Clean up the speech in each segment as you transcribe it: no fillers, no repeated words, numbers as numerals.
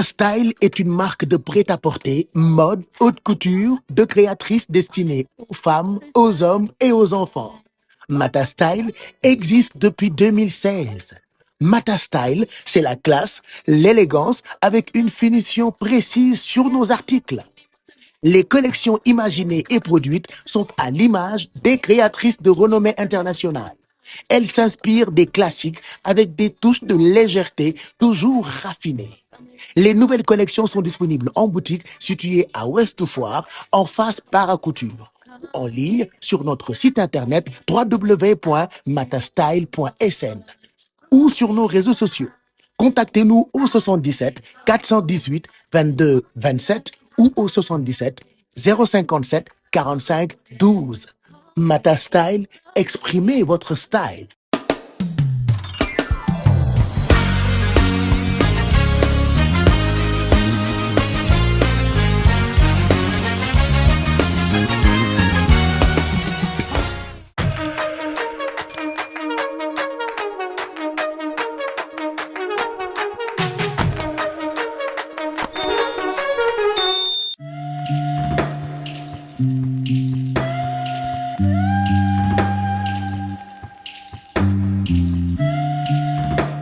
Mata Style est une marque de prêt-à-porter, mode, haute couture, de créatrices destinées aux femmes, aux hommes et aux enfants. Mata Style existe depuis 2016. Mata Style, c'est la classe, l'élégance avec une finition précise sur nos articles. Les collections imaginées et produites sont à l'image des créatrices de renommée internationale. Elles s'inspirent des classiques avec des touches de légèreté toujours raffinées. Les nouvelles collections sont disponibles en boutique située à Ouest Foire, en face Paracouture. En ligne sur notre site internet www.matastyle.sn ou sur nos réseaux sociaux. Contactez-nous au 77 418 22 27 ou au 77 057 45 12. Mata Style, exprimez votre style.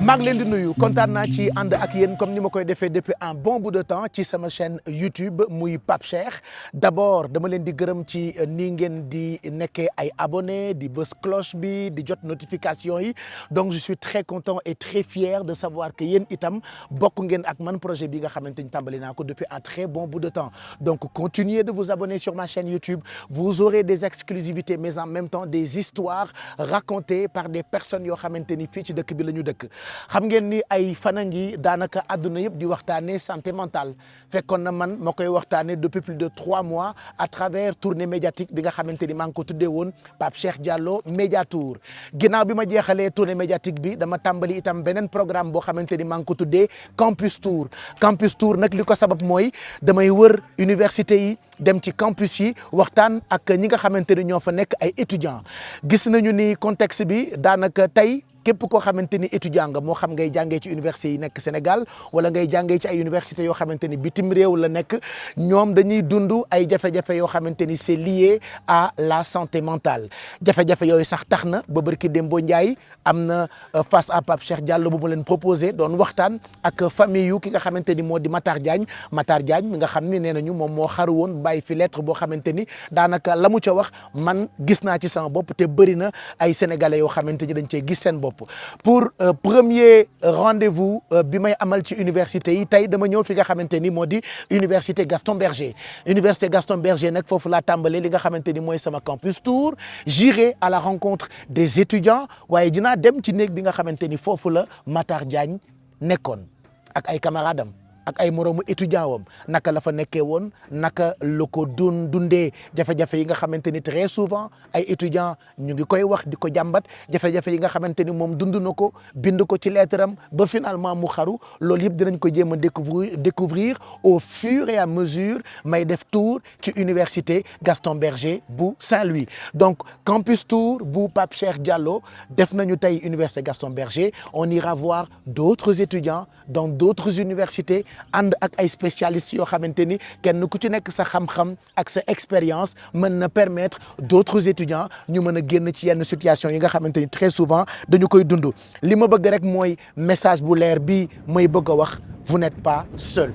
maa ngi leen di nuyu kontaan naa ci ànd ak yéen comme ni ma koy defee depuis un bon bout de temps ci sama chaîne YouTube muy Pape Cheikh d'abord dama leen di gërëm ci nii ngeen di nekkee ay abonnés di bës cloche bi di jot notification yi donc je suis très content et très fier de savoir que yéen itam bokk ngeen ak man projet bi nga xamante ni tàmbali naa ko depuis un très bon bout de temps donc continuez de vous abonner sur ma chaîne YouTube vous aurez des exclusivités mais en même temps des histoires racontées par des personnes yoo xamante ni fii ci dëkk bi la ñu dëkk. xam ngeen ni ay fana ngi daanaka àdduna yëpp di waxtaanee santé mentale fekkoon na man ma koy waxtaanee depuis plus de 3 mois à travers tournée médiatique bi nga xamante ni maa ngi ko tuddee woon Pape Cheikh Diallo Médiatour ginnaaw bi ma jeexalee tournée médiatique bi dama tàmbali itam beneen programme boo xamante ni maa ngi ko tuddee Campus Tour Campus Tour nag li ko sabab mooy damay wër université yi dem ci campus yi waxtaan ak ñi nga xamante ni ñoo fa nekk ay étudiants gis nañu ni contexte bi daanaka tey képp koo xamante ni étudiant nga moo xam ngay jàngee ci université yi nekk Sénégal wala ngay jàngee ci ay université yoo xamante ni bitim réew la nekk ñoom dañuy dund ay jafe-jafe yoo xamante ni c'est lié à la santé mentale jafe-jafe yooyu sax tax na ba barki Dembo Ndiaye am na face à Pape Cheikh Diallo bu ma leen proposé doon waxtaan ak famille yu ki nga xamante ni moo di Matar Diagne mi nga xam ni nee nañu moom moo xaru woon bàyyi fi lettre boo xamante ni daanaka la mu ca wax man gis naa ci sama bopp te bëri na ay sénégalais yoo xamante ni dañ cee gis seen bopp. pour premier rendez-vous bi may amal ci université yi tey dama ñëw fi nga xamante ni moo di université Gaston Berger nag foofu laa tàmbalee li nga xamante ni mooy sama campus tour j'irai à la rencontre des étudiants waaye dinaa dem ci néeg bi nga xamante ni foofu la Matar Diagne nekkoon ak ay camarades am ak ay moroomu étudiant wam naka la fa nekkee woon naka la ko dundee jafe-jafe yi nga xamante ni très souvent ay étudiants ñu ngi koy wax di ko jàmbat jafe-jafe yi nga xamante ni moom dund na ko bind ko ci lettre am ba finalement mu xaru loolu yëpp dinañ ko jéem a découvrir au fur et à mesure may def tour ci université Gaston Berger bu Saint-Louis donc campus tour bu Pape Cheikh Diallo def nañu tey université Gaston Berger on ira voir d'autres étudiants dans d'autres universités ànd ak ay spécialistes yoo xamante ni kenn ku ci nekk sa xam-xam ak sa expérience mën na permettre d'autres étudiants ñu mën a génn ci yenn situation yi nga xamante ni très souvent dañu koy dund li ma bëgg rek mooy message bu leer bi mooy bëgg a wax vous n'êtes pas seul.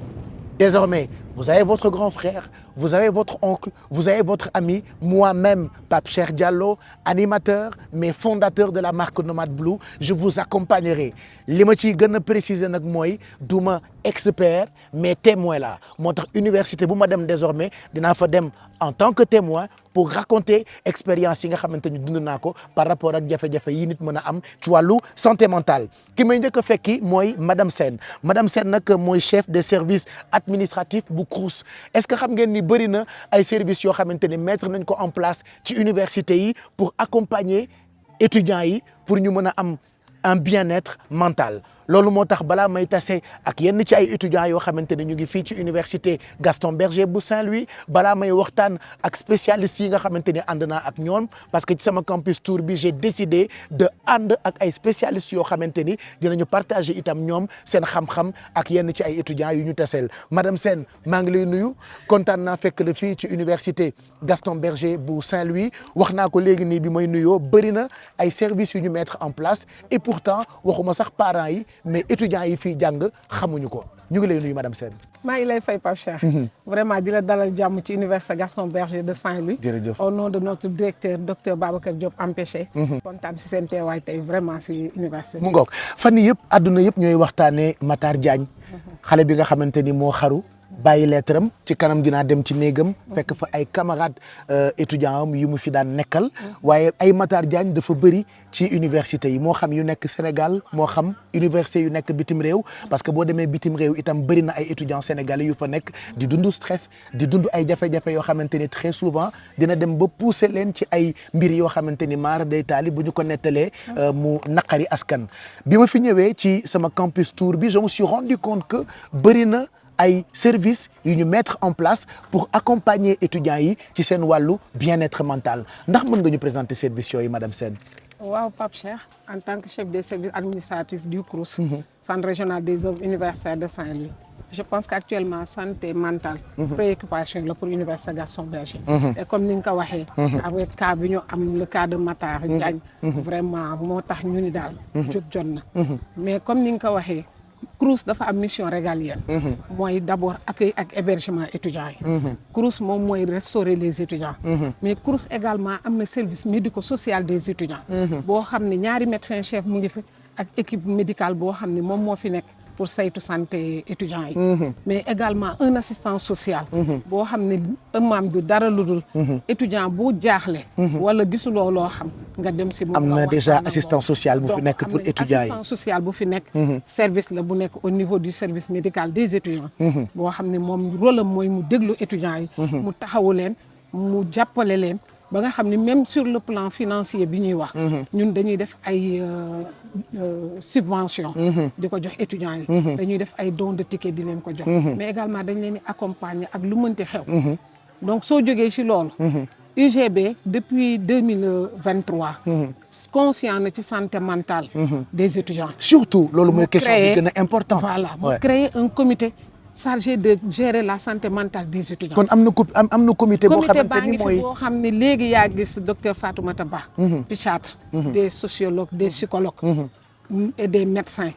Désormais, vous avez votre grand frère, vous avez votre oncle, vous avez votre ami, moi-même, Pape Cheikh Diallo, animateur, mais fondateur de la marque Nomad Blue, je vous accompagnerai. Li ma ciy gën a préciser nag mooy du ma expert mais témoin la moo tax université bu ma dem désormais dinaa fa dem en tant que témoin pour raconter expérience yi nga xamante ni dund naa ko par rapport ak jafe-jafe yi nit mën a am ci wàllu santé mentale ki may njëkk a fekki mooy madame Sène nag mooy chef des services administratifs bu CROUS est-ce que xam ngeen ni bëri na ay services yoo xamante ni mettre nañ ko en place ci université yi pour accompagner étudiants yi pour ñu mën a am un bien-être mental loolu moo tax balaa may tase ak yenn ci ay étudiants yoo xamante ne ñu ngi fii ci université Gaston Berger bu Saint-Louis balaa may waxtaan ak spécialistes yi nga xamante ni ànd naa ak ñoom parce que ci sama campus tour bi j'ai décidé de ànd ak ay spécialistes yoo xamante ni dinañu partager itam ñoom seen xam-xam ak yenn ci ay étudiants yu ñu taseel madame Sène maa ngi lay nuyu kontaan naa fekk la fii ci université Gaston Berger bu Saint-Louis wax naa ko léegi nii bi may nuyoo bëri na ay services yu ñu mettre en place et pourtant waxuma sax parents yi mais étudiants yi fii jàng xamuñu ko ñu ngi lay nuyu madame Sène. maa ngi lay fay Pape Cheikh. Vraiment di la dalal jàmm ci université Gaston Berger de Saint-Louis. jërëjëf au nom de notre directeur docteur Babacar Diop Ampéché. kontaan si seen teewaay tey vraiment si université mu ngoog fan yii yëpp àdduna yëpp ñooy waxtaanee Matar Diagne. xale bi nga xamante ni moo xaru. bàyyi lettre am ci kanam dinaa dem ci néegam fekk fa ay camarades étudiants am yu mu fi daan nekkal waaye ay Matar Diagne dafa bëri ci université yi moo xam yu nekk Sénégal moo xam université yu nekk bitim réew parce que boo demee bitim réew itam bëri na ay étudiants sénégalais yu fa nekk di dund stress di dund ay jafe-jafe yoo xamante ni très souvent dina dem ba pousser leen ci ay mbir yoo xamante ni maara day taali bu ñu ko nettalee mu naqari askan bi ma fi ñëwee ci sama campus tour bi je me suis rendu compte que bëri na ay services yu ñu mettre en place pour accompagner étudiants yi ci seen wàllu bien-être mental ndax mën nga ñu présenter services yooyu madame Sène. waaw Pape Cheikh en tant que chef des services administratifs du CROUS. Centre régional des œuvres universitaires de Saint-Louis. Je pense qu'actuellement santé mentale. préoccupation la pour université Gaston Berger. et comme ni nga ko waxee. avec cas bi ñu am le cas de Matar Diagne. vraiment moo tax ñu ni daal. jóg jot na. mais comme ni nga ko waxee. CROUS dafa am mission régalienne. mooy d'abord accueil ak hébergement étudiants yi. CROUS moom mooy restaurer les étudiants. mais CROUS également am na service médico-social des étudiants. boo xam ne ñaari médecin chef mu ngi fi ak équipe médicale boo xam ne moom moo fi nekk pour saytu santé étudiants yi. mais également un assistant social. boo xam ne ëmmaam du dara lu dul. étudiant bu jaaxle. wala gisuloo loo xam nga dem si. am na déjà assistant social bu fi nekk pour étudiants yi assistant social bu fi nekk. service la bu nekk au niveau du service médical des étudiants. boo xam ne moom rôle am mooy mu déglu étudiants yi. mu taxawu leen mu jàppale leen. ba nga xam ne même sur le plan financier bi ñuy wax. ñun dañuy def ay subvention di ko jox étudiants yi. dañuy def ay dons de ticket di leen ko jox. mais également dañ leen di accompagner ak lu mënti xew. donc soo jógee ci loolu. UGB depuis 2023. conscient na ci santé mentale. des étudiants. surtout loolu mooy question bi gën a important. voilà mu créer un comité. chargé de gérer la santé mentale des étudiants. kon am na comité boo xamante ni mooy boo xam ne léegi yaa gis docteur Fatoumata Ba. Pichatre. des sociologues des psychologues. et des médecins.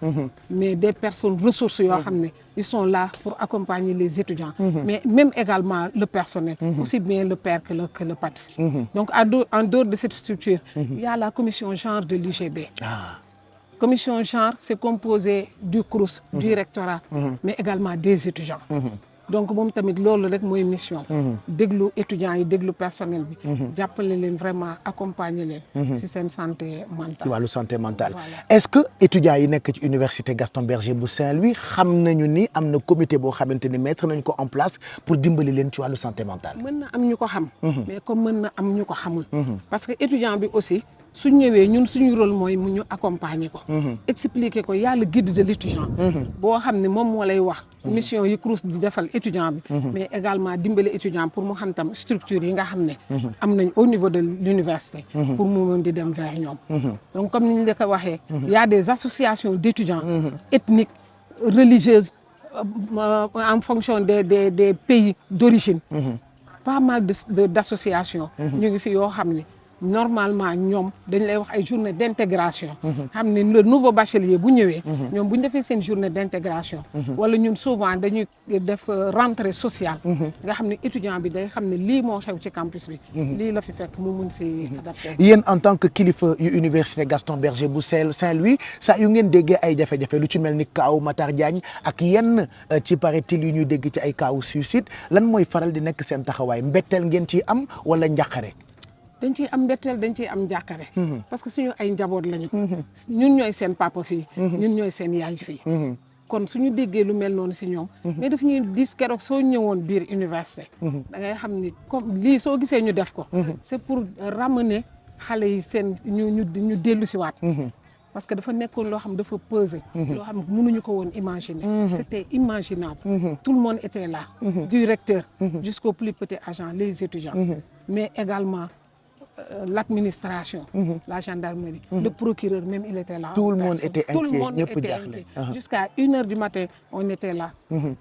mais des personnes ressources yoo xam ne ils sont là pour accompagner les étudiants. mais même également le personnel. aussi bien le père que le PATS. donc en dehors de cette structure. il y a la commission genre de l'UGB. Commission genre, c'est composé du CROUS, du rectorat, mais également des étudiants. donc moom tamit loolu rek mooy mission. déglu étudiants yi déglu personnel bi. jàppale leen vraiment accompagner leen. ci seen santé mentale. ci wàllu santé mentale. Voilà. est-ce que étudiants yi nekk ci université Gaston Berger bu Saint-Louis xam nañu ni am na comité boo xamante ni mettre nañ ko en place pour dimbali leen ci wàllu santé mentale. mën na am ñu ko xam. mais comme mën na am ñu ko xamul. parce que étudiant bi aussi. su ñëwee ñun suñu rôle mooy mu ñu accompagner ko. expliquer ko yàlla guide de l'étudiant. boo xam ne moom moo lay wax. mission yi CROUS di defal étudiant bi. mais également dimbale étudiant pour mu xam tam structure yi nga xam ne. am nañ au niveau de l'université. pour mu mën di dem vers ñoom. donc comme ni ñu la ko waxee. y a des associations d'étudiants. ethniques religieuses en fonction des pays d'origine. pas mal d'associations. ñu ngi fi yoo xam ne. normalement ñoom dañ lay wax ay journée d'intégration. xam ne le nouveau bachelier bu ñëwee. ñoom bu ñu defee seen journée d'intégration. wala ñun souvent dañuy def rentrée sociale. nga xam ne étudiant bi day xam ne lii moo xew ci campus bi. lii la fi fekk mu mun si adapté. yéen en tant que kilifa yu université Gaston Berger bu Saint-Louis saa yu ngeen déggee ay jafe-jafe lu ci mel ni kaawu Matar Diagne ak yenn ci paraît-il yu ñuy dégg ci ay kaawu suicide lan mooy faral di nekk seen taxawaay mbetteel ngeen ciy am wala njàqare. dañ ciy am mbetteel dañ ciy am njàqare. parce que suñu ay njaboot lañu. ñun ñooy seen papa fii. ñun ñooy seen yaay fii. kon suñu déggee lu mel noonu si ñoom. mais daf ñuy dis keroog soo ñëwoon biir université. da ngay xam ni comme lii soo gisee ñu def ko. c'est pour ramener xale yi seen ñu dellu si waat. parce que dafa nekkoon loo xam dafa peser. loo xam mënuñu ko woon imaginer. c'était imaginable. tout le monde était là. du recteur jusqu'au plus petit agent, les étudiants. mais également l'administration, la gendarmerie, le procureur même, il était là. Tout le monde était inquiet. Tout le monde était inquiet. Jusqu'à 1h du matin, on était là.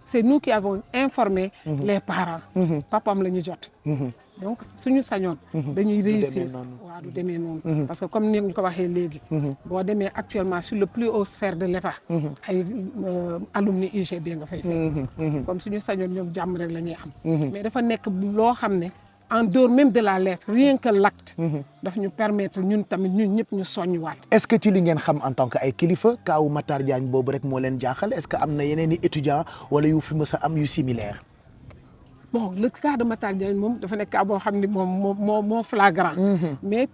C'est nous qui avons informé les parents. Papam la ñu jot. donc suñu sañoon. dañuy réussir waaw du demee noonu. parce que comme ni ñu ko waxee léegi. boo demee actuellement sur le plus haut sphère de l'État. ay alumni UGB nga fay fekk. kon suñu sañoon ñoom jàmm rek la ñuy am. mais dafa nekk loo xam ne. en dehors même de la lettre rien que l'acte daf ñu permettre ñun tamit ñun ñëpp ñu soññuwaat. est-ce que ci li ngeen xam en tant que ay kilifa kaawu Matar Diagne boobu rek moo leen jaaxal est-ce que am na yeneen i étudiants wala yu fi mës a am yu similaire. bon le cas de Matar Diagne moom dafa nekk cas boo xam ne moo flagrant. mais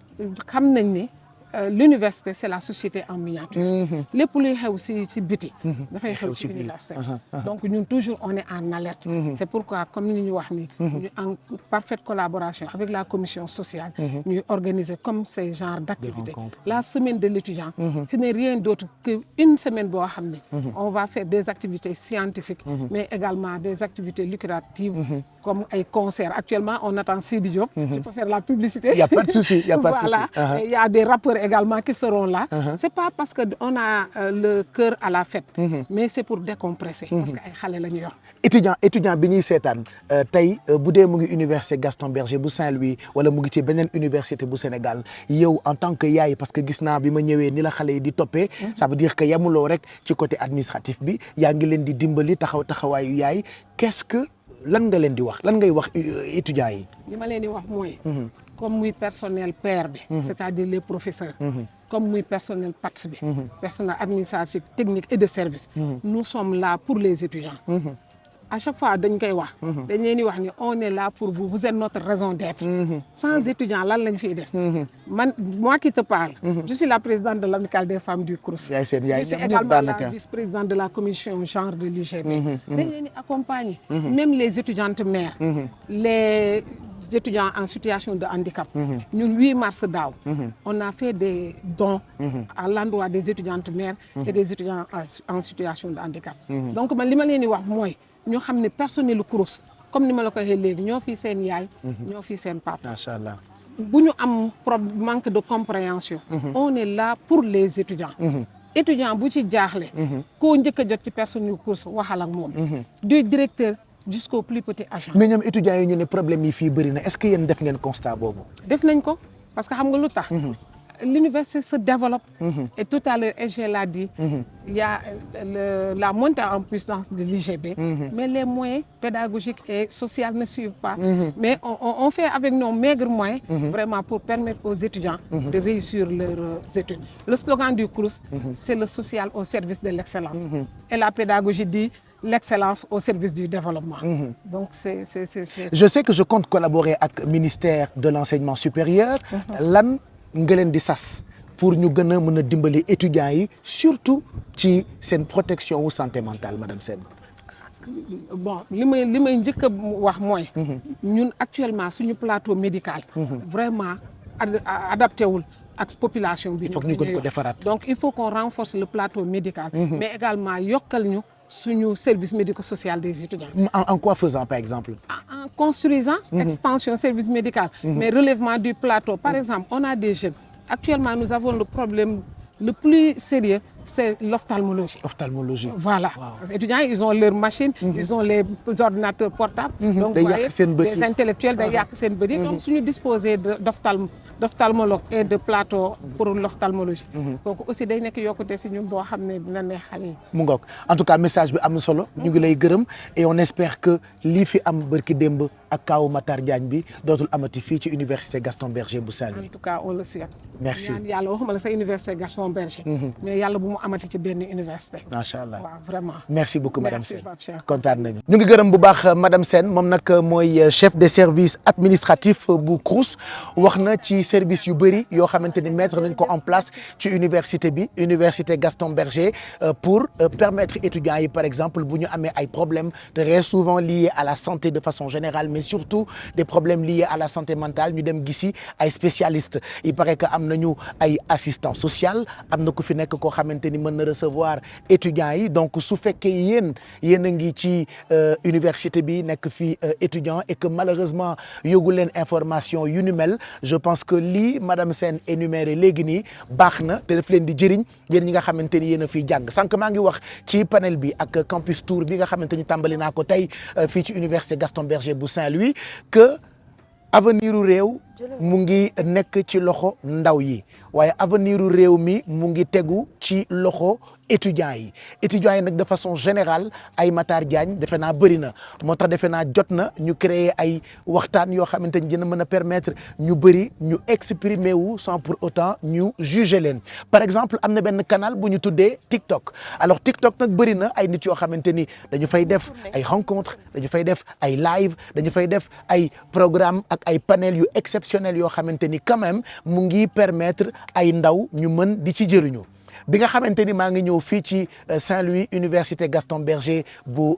xam nañ ne l'université c'est la société en miniature. lépp luy xew ci biti. dafay xew ci université. donc ñun toujours on est en alerte. c'est pourquoi comme ni ñu wax ni. ñu en parfaite collaboration avec la commission sociale. ñuy organiser comme ces genres d'activités. la semaine de l'étudiant. ce n'est rien d'autre qu'une semaine boo xam ne. on va faire des activités scientifiques. mais également des activités lucratives. comme ay concerts actuellement on attend Sidi Diop. je peux faire la publicité. il y a pas de souci il y a pas de souci. voilà il y a des rappeurs également qui seront là. c'est pas parce que on a le cœur à la fête. mais c'est pour décompresser. parce que ay xale la ñu yor. étudiant bi ñuy seetaan tey bu dee mu ngi université Gaston Berger bu Saint-Louis wala mu ngi ci beneen université bu Sénégal yow en tant que yaay parce que gis naa bi ma ñëwee ni la xale yi di toppee. ça veut dire que yamuloo rek ci côté administratif bi yaa ngi leen di dimbali taxawaayu yaay qu'est-ce que lan nga leen di wax lan ngay wax étudiants yi. li ma leen di wax mooy. comme muy personnel pair bi. c'est-à-dire les professeurs. comme muy personnel PATS bi. personnel administratif technique et de service. nous sommes là pour les étudiants. à chaque fois dañ koy wax. dañ leen di wax ni on est là pour vous vous êtes notre raison d'être. sans étudiants lan lañ fiy def. moi qui te parle. je suis la présidente de l'amicale des femmes du CROUS. yaay seen yaay je suis également la vice-présidente de la commission genre de l'UGB. dañ leen di accompagner. même les étudiantes mères. les étudiants en situation de handicap. ñun 8 mars daaw. on a fait des dons. à l'endroit des étudiantes mères. et des étudiants en situation de handicap. donc man li ma leen di wax mooy. ñoo xam ne personnel lu CROUS comme ni ma la ko waxee léegi ñoo fi seen yaay. ñoo fi seen papa. macha allah bu ñu am manque de compréhension. on est là pour les étudiants. étudiant bu ci jaaxle. koo njëkk a jot ci personnel lu CROUS waxal ak moom. du directeur jusqu'au plus petit agent. mais ñoom étudiants yi ñu ne problème yi fii bëri na est-ce que yéen def ngeen constat boobu. def nañ ko parce que xam nga lu tax. l'université se développe. Et tout à l'heure, SG l'a dit, il y a la montée en puissance de l'UGB, mais les moyens pédagogiques et sociaux ne suivent pas. Mais on fait avec nos maigres moyens, vraiment pour permettre aux étudiants de réussir leurs études. Le slogan du CROUS, c'est le social au service de l'excellence. Et la pédagogie dit l'excellence au service du développement. Donc c'est... Je sais que je compte collaborer avec le ministère de l'enseignement supérieur. Lan nga leen di sas pour ñu gën a mën a dimbali étudiants yi surtout ci seen protection wu santé mentale madame Sène. bon li may njëkk a wax mooy. ñun actuellement suñu plateau médical. vraiment adapté wul ak population bi. il faut que ñu gën ko defaraat. donc il faut qu'on renforce le plateau médical. mais également yokkal ñu suñu service médico-social des étudiants. En quoi faisant par exemple? En construisant. Extension service médical. Mais relèvement du plateau. Par exemple, on a des jeunes. Actuellement, nous avons le problème le plus sérieux, c'est l'ophtalmologie. Ophtalmologie. Voilà. Wow. Les étudiants, ils ont leurs machines, ils ont les ordinateurs portables. Donc, vous voyez, les intellectuels, donc, si nous disposons d'ophtalmologue et de plateau pour l'ophtalmologie. Donc, aussi, dañ nekk yokkute si ñun boo xam ne dina neex xale yi. mu ngoog en tout cas message bi am na solo. ñu ngi lay gërëm et on espère que lii fi am barki démb ak kaawu Matar Diagne bi dootul amati fii ci université Gaston Berger bu Saint-Louis. En tout cas, on le souhaite. Merci. ñaan yàlla waxuma la sa université Gaston Berger. mais yàlla bu mu amati ci benn université. macha allah waaw vraiment. merci beaucoup madame Merci, Sène Pape Cheikh. kontaan nañu. ñu ngi gërëm bu baax madame Sène moom nag mooy chef des services administratifs bu CROUS wax na ci service yu bëri yoo xamante ni mettre nañ ko en place ci université bi université Gaston Berger pour permettre étudiants yi par exemple bu ñu amee ay problèmes très souvent liés à la santé de façon générale mais surtout des problèmes liés à la santé mentale ñu dem gisi ay spécialistes il paraît que am nañu ay assistants sociaux am na ku fi nekk koo xamante ni mën na recevoir étudiants yi donc su fekkee yéen a ngi ci université bi nekk fii étudiant et que malheureusement yógu leen information yu ni mel je pense que lii madame Sène énuméré léegi nii baax na te daf leen di jëriñ yéen ñi nga xamante ni yéen a fiy jàng sànq maa ngi wax ci panel bi ak campus tour bi nga xamante ni tàmbali naa ko tey fii ci université Gaston Berger bu Saint-Louis que avenir u réew mu ngi nekk ci loxo ndaw yi waaye avenir u réew mi mu ngi tegu ci loxo étudiants yi nag de façon générale ay Matar Diagne defe naa bëri na moo tax defe naa jot na ñu créer ay waxtaan yoo xamante ni dina mën a permettre ñu bëri ñu exprimer wu sans pour autant ñu juger leen par exemple am na benn canal bu ñu tuddee TikTok alors TikTok nag bëri na ay nit yoo xamante ni dañu fay def ay rencontres dañu fay def ay live dañu fay def ay programme ak ay panel yu exceptionnels yoo xamante ni quand même mu ngi permettre ay ndaw ñu mën di ci jëriñu bi nga xamante ni maa ngi ñëw fii ci Saint-Louis université Gaston Berger bu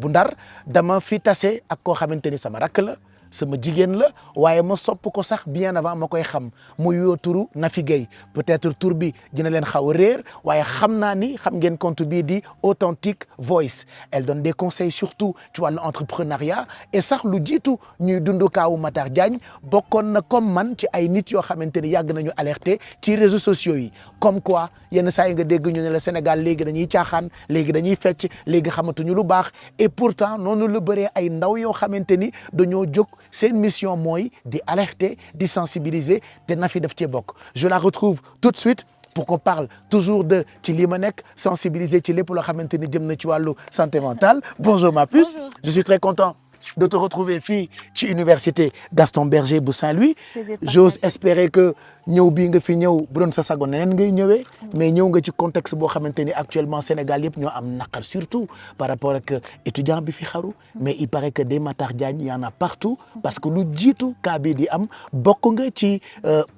Ndar dama fi tase ak koo xamante ni sama rakk la sama jigéen la waaye ma sopp ko sax bien avant ma koy xam mu yoo turu Nafi Guèye peut-être tur bi dina leen xaw a réer waaye xam naa ni xam ngeen compte bii di Authentic Voice elle donne des conseils surtout ci wàllu entrepreneuriat et sax lu jiitu ñuy dund kaawu Matar Diagne bokkoon na comme man ci ay nit yoo xamante ni yàgg nañu alerter ci réseaux sociaux yi comme quoi yenn saa yi nga dégg ñu ne la Sénégal léegi dañuy caaxaan léegi dañuy fecc léegi xamatuñu lu baax et pourtant noonu la bëree ay ndaw yoo xamante ni dañoo jóg seen mission mooy di alerter di sensibiliser te Nafi daf cee bokk je la retrouve tout de suite pour qu'on parle toujours de ci lii ma nekk sensibiliser ci lépp loo xamante ni jëm na ci wàllu santé mentale bonjour ma puce. Bonjour. Je suis très content de te retrouver fii ci université Gaston Berger bu Saint-Louis j'ose espérer que ñëw bii nga fi ñëw bu doon sa sago neneen ngay ñëwee mais ñëw nga ci contexte boo xamante ni actuellement Sénégal yëpp ñoo am naqar surtout par rapport ak étudiant bi fi xaru mais il paraît que des Matar Diagne y en a partout parce que lu jiitu cas bii di am bokk nga ci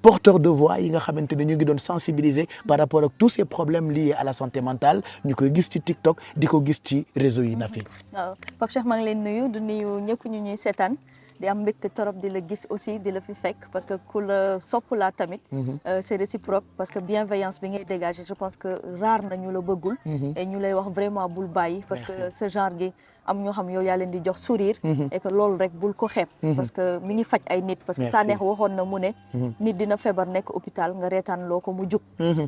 porteur de voix yi nga xamante ni ñu ngi doon sensibiliser par rapport ak tous ces problèmes liés à la santé mentale ñu koy gis ci TikTok di ko gis ci réseau yi na fi. waaw Pape Cheikh maa ngi leen nuyu du nuyu ñëpp ñu ñuy seetaan di am mbégte torop di la gis aussi di la fi fekk parce que ku la sopp laa tamit c'est réciproque parce que bienveillance bi ngay dégager je pense que rare na ñu la bëggul et ñu lay wax vraiment bul bàyyi parce que ce genre gi am ñoo xam yow yaa leen di jox sourire et que loolu rek bul ko xeeb parce que mi ngi faj ay nit parce que saa neex waxoon na mu ne nit dina feebar nekk hôpital nga reetaan loo ko mu jug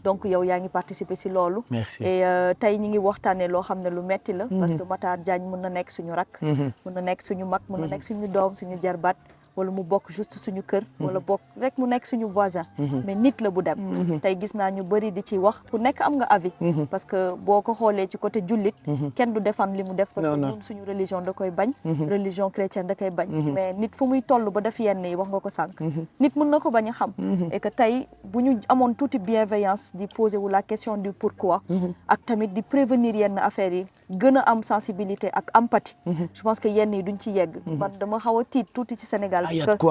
donc yow yaa ngi participer si loolu et tey ñi ngi waxtaanee loo xam ne lu metti la parce que Matar Diagne mën na nekk suñu rak mën na nekk suñu mag mën na nekk suñu doom suñu jarbaat wala mu bokk juste suñu kër wala bokk rek mu nekk suñu voisin mais nit la bu dem tey gis naa ñu bëri di ci wax ku nekk am nga avis parce que boo ko xoolee ci côté jullit kenn du défendre li mu def parce que ñun suñu religion da koy bañ religion chrétienne da koy bañ mais nit fu muy toll ba def yenn yi wax nga ko sànq nit mën na ko bañ a xam et que tey bu ñu amoon tuuti bienveillance di poser wu la question du pourquoi ak tamit di prévenir yenn affaires yi gën a am sensibilité ak empathie je pense que yenn yi duñ ci yegg man dama xaw a tiit tuuti ci Sénégal parce que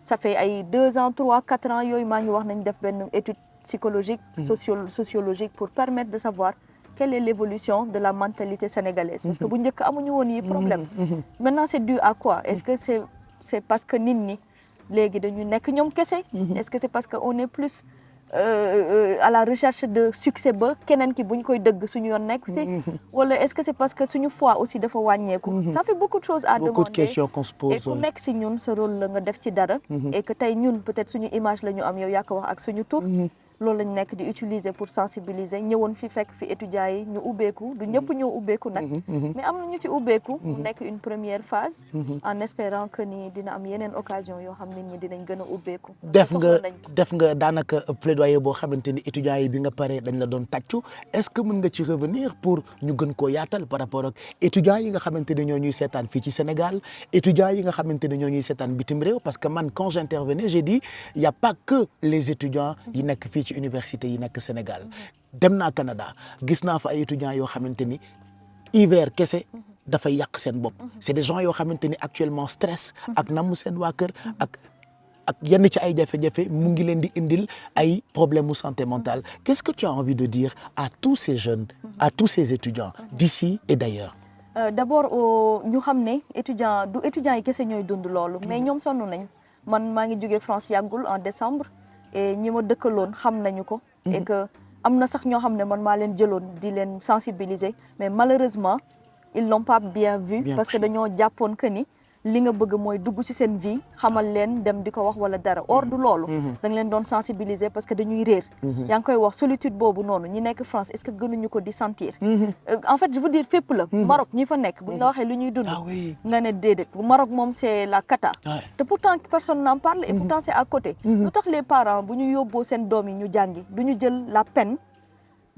ça fait ay 2 ans 3 4 ans yooyu maa ngi wax nañ def benn étude psychologique sociologique pour permettre de savoir quelle est l'évolution de la mentalité sénégalaise parce que bu njëkk amuñu woon yi problème maintenant c'est dû à quoi est-ce que c'est parce que nit ñi léegi dañu nekk ñoom kese est-ce que c'est parce que on est plus à la recherche de succès ba keneen ki buñ koy dëgg suñu yoon nekk si wala est-ce que c'est parce que suñu foi aussi dafa wàññeeku ça fait beaucoup de choses à demander beaucoup de questions qu'on se pose et ku nekk si ñun sa rôle la nga def ci dara et que tey ñun peut-être suñu image la ñu am yow yaa ko wax ak suñu tur loolu lañ nekk di utiliser pour sensibiliser ñëwoon fi fekk fi étudiants yi ñu ubbeeku du ñëpp ñoo ubbeeku nag mais am na ñu ci ubbeeku mu nekk une première phase en espérant que ni dina am yeneen occasion yoo xam nit ñi dinañ gën a ubbeeku def nga daanaka plaidoyer boo xamante ni étudiants yi bi nga paree dañ la doon tàccu est-ce que mën nga ci revenir pour ñu gën koo yaatal par rapport ak étudiants yi nga xamante ne ñoo ñuy seetaan fii ci Sénégal étudiants yi nga xamante ne ñoo ñuy seetaan bitim réew parce que man quand j'intervenais j'ai dit il y a pas que les étudiants yi nekk fii ci université yi nekk Sénégal dem naa Canada gis naa fa ay étudiants yoo xamante ni hiver kese dafay yàq seen bopp c'est des gens yoo xamante ni actuellement stress ak namm seen waa kër ak yenn ci ay jafe-jafe mu ngi leen di indil ay problèmes mu santé mentale qu'est-ce que tu as envie de dire à tous ces jeunes à tous ces étudiants d'ici et d'ailleurs d'abord ñu xam ne étudiants yi kese ñooy dund loolu mais ñoom sonn nañ man maa ngi jógee France yàggul en décembre et ñi ma dëkkaloon xam nañu ko et que am na sax ñoo xam ne man maa leen jëloon di leen sensibiliser mais malheureusement ils l'ont pas bien vu parce que dañoo jàppoon que ni li nga bëgg mooy dugg ci seen vie xamal leen dem di ko wax wala dara or du loolu da nga leen doon sensibiliser parce que dañuy réer yaa ngi koy wax solitude boobu noonu ñi nekk France est-ce que gënuñu ko di sentir en fait je veux dire fépp la Maroc ñi fa nekk buñ la waxee lu ñuy dund nga ne déedéet Maroc moom c'est la cata te pourtant personne n'en parle et pourtant c'est à côté lu tax les parents bu ñu yóbboo seen doom yi ñu jàngi du ñu jël la peine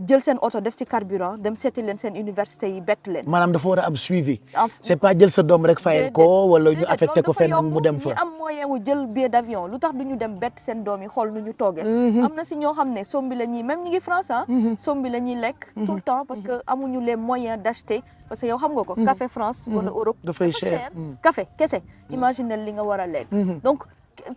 jël seen oto def ci carburant dem seeti leen seen université yi bett leen. maanaam dafa war a am suivi. c'est pas jël sa doom rek fayal ko wala ñu affecté ko fenn mu dem fa. ñi am moyen wu jël billet d'avion lu tax du ñu dem bett seen doom yi xool nu ñu toogee. am na ci ñoo xam ne sombi la ñuy même ñi ngi France sombi la ñuy lekk tout le temps parce que amuñu les moyens d'acheter parce que yow xam nga ko. café France wala Europe. dafay cher café kese. imagine li nga war a lekk. donc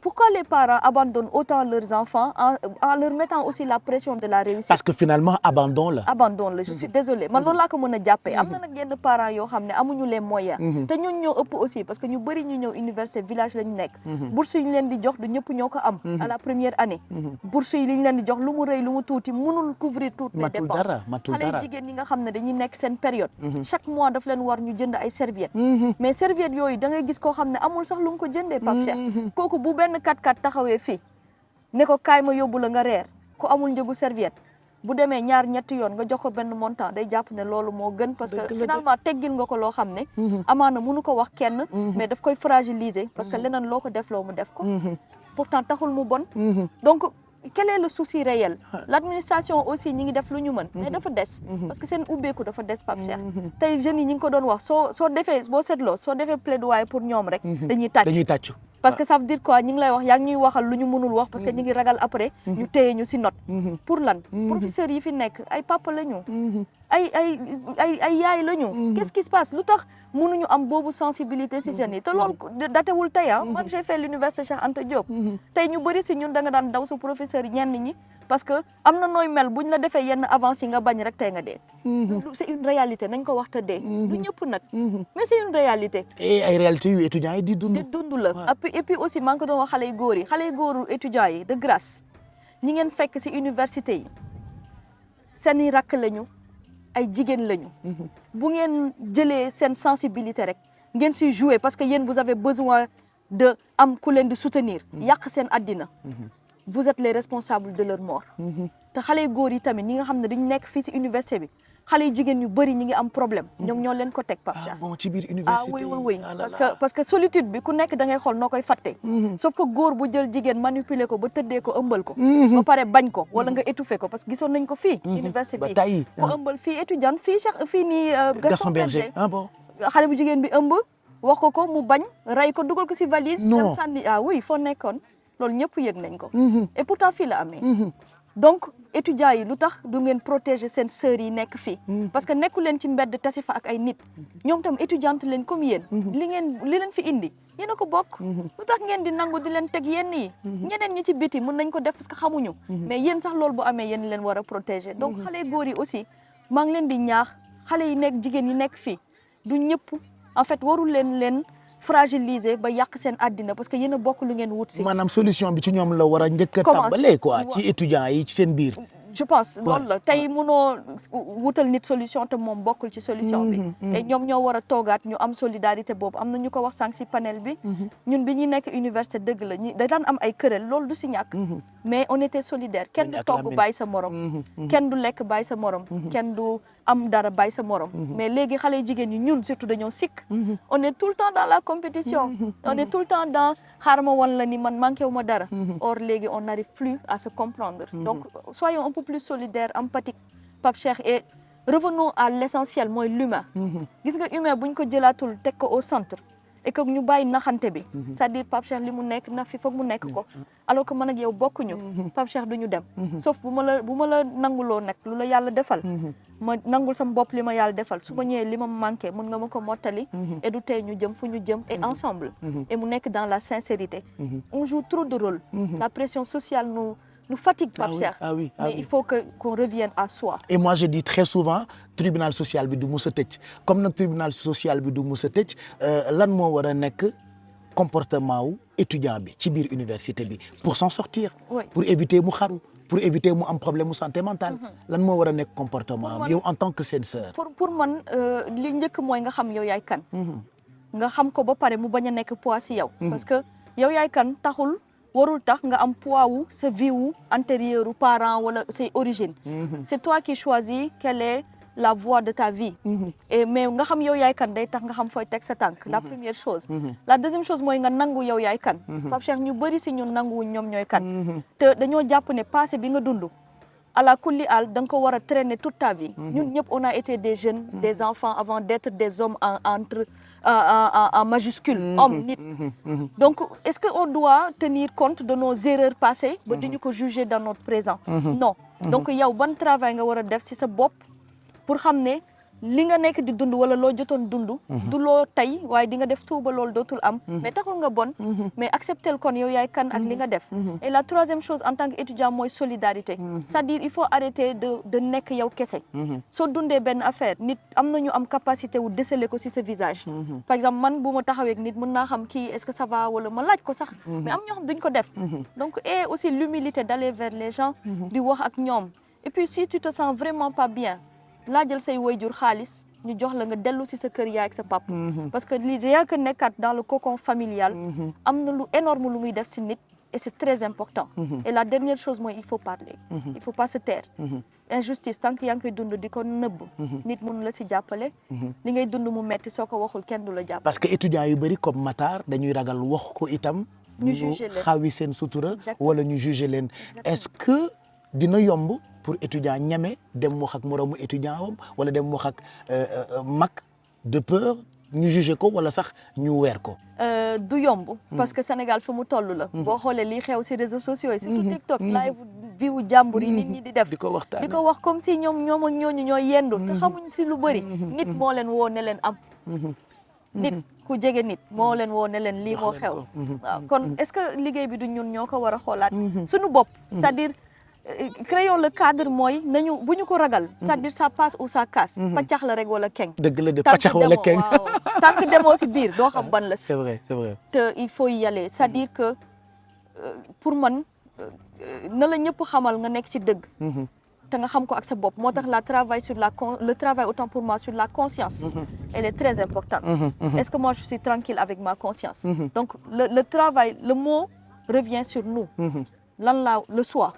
pourquoi les parents abandonnent autant leurs enfants en leur mettant aussi la pression de la réussite. parce que finalement abandon la. je suis désolée man loolu laa ko mën a jàppee. am na nag yenn parents yoo xam ne amuñu les moyens. te ñun ñoo ëpp aussi parce que ñu bëri ñu ñëw université village lañu nekk. bourse yi ñu leen di jox du ñëpp ñoo ko am. à la première année. bourse yi li ñu leen di jox lu mu rëy lu mu tuuti mënul couvrir toutes les dépenses. xale jigéen ñi nga xam ne dañuy nekk seen période. chaque mois daf leen war ñu jënd ay serviettes. mais serviettes yooyu da ngay gis koo xam ne amul sax lu mu ko jëndee Pape Cheikh. kooku bu benn 4x4 taxawee fii ne ko kaay ma yóbbu la nga reer ku amul njëgu serviette bu demee ñaar ñetti yoon nga jox ko benn montant day jàpp ne loolu moo gën parce que finalement teggil nga ko loo xam ne amaana mënu ko wax kenn mais daf koy fragiliser parce que leneen loo ko def loo mu def ko pourtant taxul mu bon donc quel est le souci réel l'administration aussi ñi ngi def lu ñu mën mais dafa des parce que seen ubbeeku dafa des Pape Cheikh tey jeunes yi ñi ngi ko doon wax soo defee boo seetloo soo defee plaidoyer pour ñoom rek dañuy tàcc parce que ça veut dire quoi ñi ngi lay wax yaa ngi ñuy waxal lu ñu mënul wax parce que ñi ngi ragal après ñu téye ñu ci note pour lan professeurs yi fi nekk ay papa la ñu ay yaay la ñu qu'est-ce qui se passe lu tax mënuñu am boobu sensibilité ci jeunes yi te loolu datewul tey man j'ai fait l'université Cheikh Anta Diop tey ñu bëri ci ñun da nga daan daw su professeurs yi ñenn ñi parce que am na nooy mel buñ la defee yenn avance yi nga bañ rek tey nga dee c'est une réalité nañ ko wax te dee du ñëpp nag mais c'est une réalité et ay réalité yu étudiants yi di dund la et puis aussi maa ngi ko doon wax xale yu góoru étudiants yi de grâce ñi ngeen fekk ci université yi seeni rakk lañu ay jigéen lañu bu ngeen jëlee seen sensibilité rek ngeen ciy jouer parce que yéen vous avez besoin de am ku leen di soutenir yàq seen àddina vous êtes les responsables de leur mort te xale yu góor yi tamit ñi nga xam ne dañu nekk fii ci université bi xale yu jigéen yu bëri ñi ngi am problème ñoom ñoo leen ko teg Pape Cheikh bon ci biir université oui parce que solitude bi ku nekk da ngay xool noo koy fàtte sauf que góor bu jël jigéen manipuler ko ba tëddee ko ëmbal ko ba pare bañ ko wala nga étouffer ko parce que gisoon nañ ko fii université bi ku ëmbal fii étudiante fii nii Gaston Berger xale bu jigéen bi ëmb wax ko mu bañ rey ko dugal ko ci valise dem sànni oui foo nekkoon loolu ñëpp yëg nañ ko et pourtant fii la amee donc étudiants yi lu tax du ngeen protéger seen sœurs yi nekk fii parce que nekku leen ci mbedd tase fa ak ay nit ñoom tam étudiante leen comme yéen li leen fi indi yéen a ko bokk lu tax ngeen di nangu di leen teg yenn yi ñeneen ñi ci biti mën nañ ko def parce que xamuñu mais yéen sax loolu bu amee yéen leen war a protéger donc xale góor yi aussi maa ngi leen di ñaax xale yi nekk jigéen yi nekk fii du ñëpp en fait warul leen fragiliser ba yàq seen àddina parce que yéen a bokk lu ngeen wut si. maanaam solution bi ci ñoom la war a njëkk a tàmbalee quoi ci étudiants yi ci seen biir. je pense loolu la tey mënoo wutal nit solution te moom bokkul ci solution bi te ñoom ñoo war a toogaat ñu am solidarité boobu am na ñu ko wax sànq si panel bi ñun bi ñuy nekk université dëgg la da daan am ay querelle loolu du si ñàkk mais on était solidaire kenn du togg bàyyi sa morom kenn du lekk bàyyi sa morom kenn du am dara bàyyi sa morom mais léegi xale jigéen ñi ñun surtout dañoo sikk on est tout le temps dans la compétition on est tout le temps dans xaarma wan la ni man manqué wu ma dara or léegi on n'arrive plus à se comprendre donc soyons un peu plus solidaire, empathique, Pape Cheikh, et revenons à l'essentiel, mooy l'humain. Gis nga humain buñ ko jëlaatul teg ko au centre et que ñu bàyyi naxante bi c'est-à-dire Pape Cheikh li mu nekk na fi foog mu nekk ko alors que man ak yow bokkuñu Pape Cheikh duñu dem sauf bu ma la nanguloo nag lu la yàlla defal ma nangul sama bopp li ma yàlla defal su ma ñëwee li ma manqué mun nga ma ko mottali et du tey ñu jëm fu ñu jëm et ensemble et mu nekk dans la sincérité on joue trop de rôle la pression sociale nous fatigue, Pape oui, Cheikh. ah oui, ah mais oui. il faut qu'on revienne à soi. Et moi je dis très souvent tribunal social bi du mus a tëj comme nag tribunal social bi du mus a tëj lan moo war a nekk comportement wu étudiant bi ci biir université bi pour s'en sortir. Oui. Pour éviter mu xaru pour éviter mu am problème mu santé mentale. lan moo war a nekk comportement am yow en tant que seen sœur. pour man li njëkk mooy nga xam yow yaay kan. nga xam ko ba pare mu bañ a nekk poids si yow. parce que yow yaay kan taxul. warul tax nga am poids wu sa vie wu antérieure ou parents wala say origines. C'est toi qui choisis quelle est la voie de ta vie. Et mais nga xam yow yaay kan day tax nga xam fooy teg sa tànk. La première chose. La deuxième chose mooy nga nangu yow yaay kan. Pape Cheikh ñu bëri si ñun nanguwuñ ñoom ñooy kan. te dañoo jàpp ne passé bi nga dund. à la kulli al da nga ko war a traîner toute ta vie. ñun ñëpp on a été des jeunes, des enfants avant d'être des hommes en majuscule. Homme, nit. Donc est-ce que on doit tenir compte de nos erreurs passées ba di ñu ko juger dans notre présent. Non. Donc yow ban travail nga war a def ci sa bopp pour xam ne li nga nekk di dund wala loo jotoon dund. du loo tey waaye di nga def tout ba loolu dootul am. mais taxul nga bon. mais accepter kon yow yaay kan ak li nga def. et la troisième chose en tant qu'étudiant mooy solidarité. c'est-à-dire il faut arrêter de nekk yow kese. soo dundee benn affaire nit am na ñu am capacité wu déceler ko ci sa visage. par exemple man bu ma taxawee ak nit mën naa xam kii est-ce que ça va wala ma laaj ko sax. mais am ñoo xam duñ ko def. donc et aussi l'humilité d'aller vers les gens. di wax ak ñoom et puis si tu te sens vraiment pas bien. laajal say waajur xaalis ñu jox la nga dellu ci sa kër yaay ak sa papa. parce que li rien que nekkat dans le cocon familial. am na lu énorme lu muy def ci nit et c'est très important. et la dernière chose mooy il faut parler. il faut pas se taire. injustice tant que yaa ngi koy dund di ko nëbb. nit mun la ci jàppale. li ngay dund mu metti soo ko waxul kenn du la jàppale. parce que étudiants yu bëri comme Matar dañuy ragal wax ko itam. ñu juger leen xawi seen sutura. wala ñu juger leen. est-ce que dina yomb. pour étudiant ñeme dem wax ak moroomu étudiant wam wala dem wax ak mag de peur ñu juger ko wala sax ñu weer ko. du yomb. parce que Sénégal fi mu toll la. boo xoolee lii xew ci réseaux sociaux yi. surtout TikTok live vie wu jàmbur yi nit ñi di def. di ko waxtaanee di ko wax comme si ñoom ak ñooñu ñooy yendu. te xamuñ ci lu bëri. nit moo leen woo ne leen am. nit ku jege nit moo leen woo ne leen lii moo xew. waaw kon est-ce que liggéey bi du ñun ñoo ko war a xoolaat. suñu bopp c'est-à-dire. créons le cadre mooy nañu bu ñu ko ragal. c'est-à-dire ça passe ou ça casse. pàccax la rek wala keng. dëgg la de pàccax wala keng. waaw tant que demoo ci biir doo xam ban la. c'est vrai c'est vrai. te il faut y aller c'est-à-dire que pour man na la ñëpp xamal nga nekk ci dëgg. te nga xam ko ak sa bopp moo tax le travail autant pour moi sur la conscience. elle est très importante. est-ce que moi je suis tranquille avec ma conscience. donc le travail le mot revient sur nous. le soi.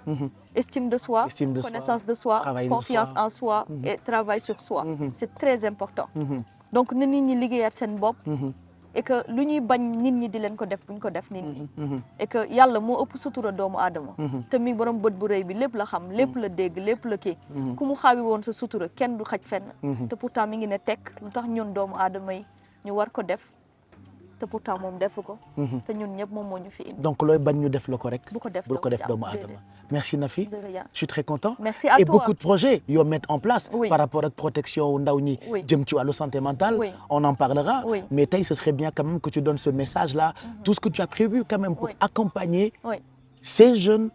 Estime de soi, connaissance de soi, confiance en soi et travail sur soi. C'est très important. Donc na nit ñi liggéeyaat seen bopp. et que lu ñuy bañ nit ñi di leen ko def buñ ko def nit ñi. et que yàlla moo ëpp sutura doomu aadama. te mi borom bët bu rëy bi lépp la xam lépp la dégg lépp la kii. ku mu xaawi woon sa sutura kenn du xaj fenn. te pourtant mi ngi ne tekk lu tax ñun doomu aadama yi ñu war ko def. te pourtant moom defu ko. te ñun ñëpp moom moo ñu fi indi. donc looy bañ ñu def la ko rek. bu ko def doomu aadama. merci Nafi. de rien. je suis très content. merci à toi et beaucoup de projets yoo mettre en place. Oui. par rapport ak protection wu ndaw ñi. jëm ci wàllu santé mentale. Oui. on en parlera. Oui. mais tey ce serait bien quand même que tu donnes ce message là. tout ce que tu as prévu quand même pour accompagner. ces jeunes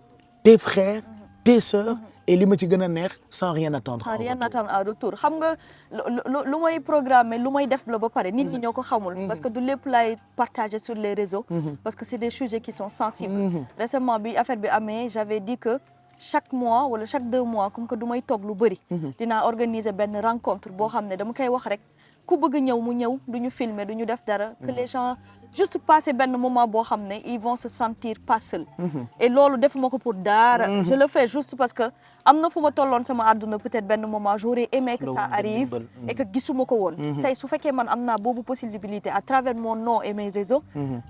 tes frères tes sœurs. et li ma ci gën a neex sans rien attendre. sans rien attendre en retour xam nga lu may programmer lu may def la ba pare nit ñi ñoo ko xamul. parce que du lépp lay partager sur les réseaux. parce que c'est des sujets qui sont sensibles. récemment bi affaire bi amee j'avais dit que chaque mois wala chaque 2 mois comme que du may toog lu bëri. dinaa organiser benn rencontre boo xam ne dama koy wax rek ku bëgg ñëw mu ñëw du ñu filmer du ñu def dara. que les gens juste passer benn moment boo xam ne ils vont se sentir pas seuls. et loolu defuma ko pour dara. je le fais juste parce que am na fu ma tolloon sama àdduna peut-être benn moment j'aurais aimé que ça arrive. et que gisuma ko woon. tey su fekkee man am naa boobu possibilité à travers mon nom et mes réseaux.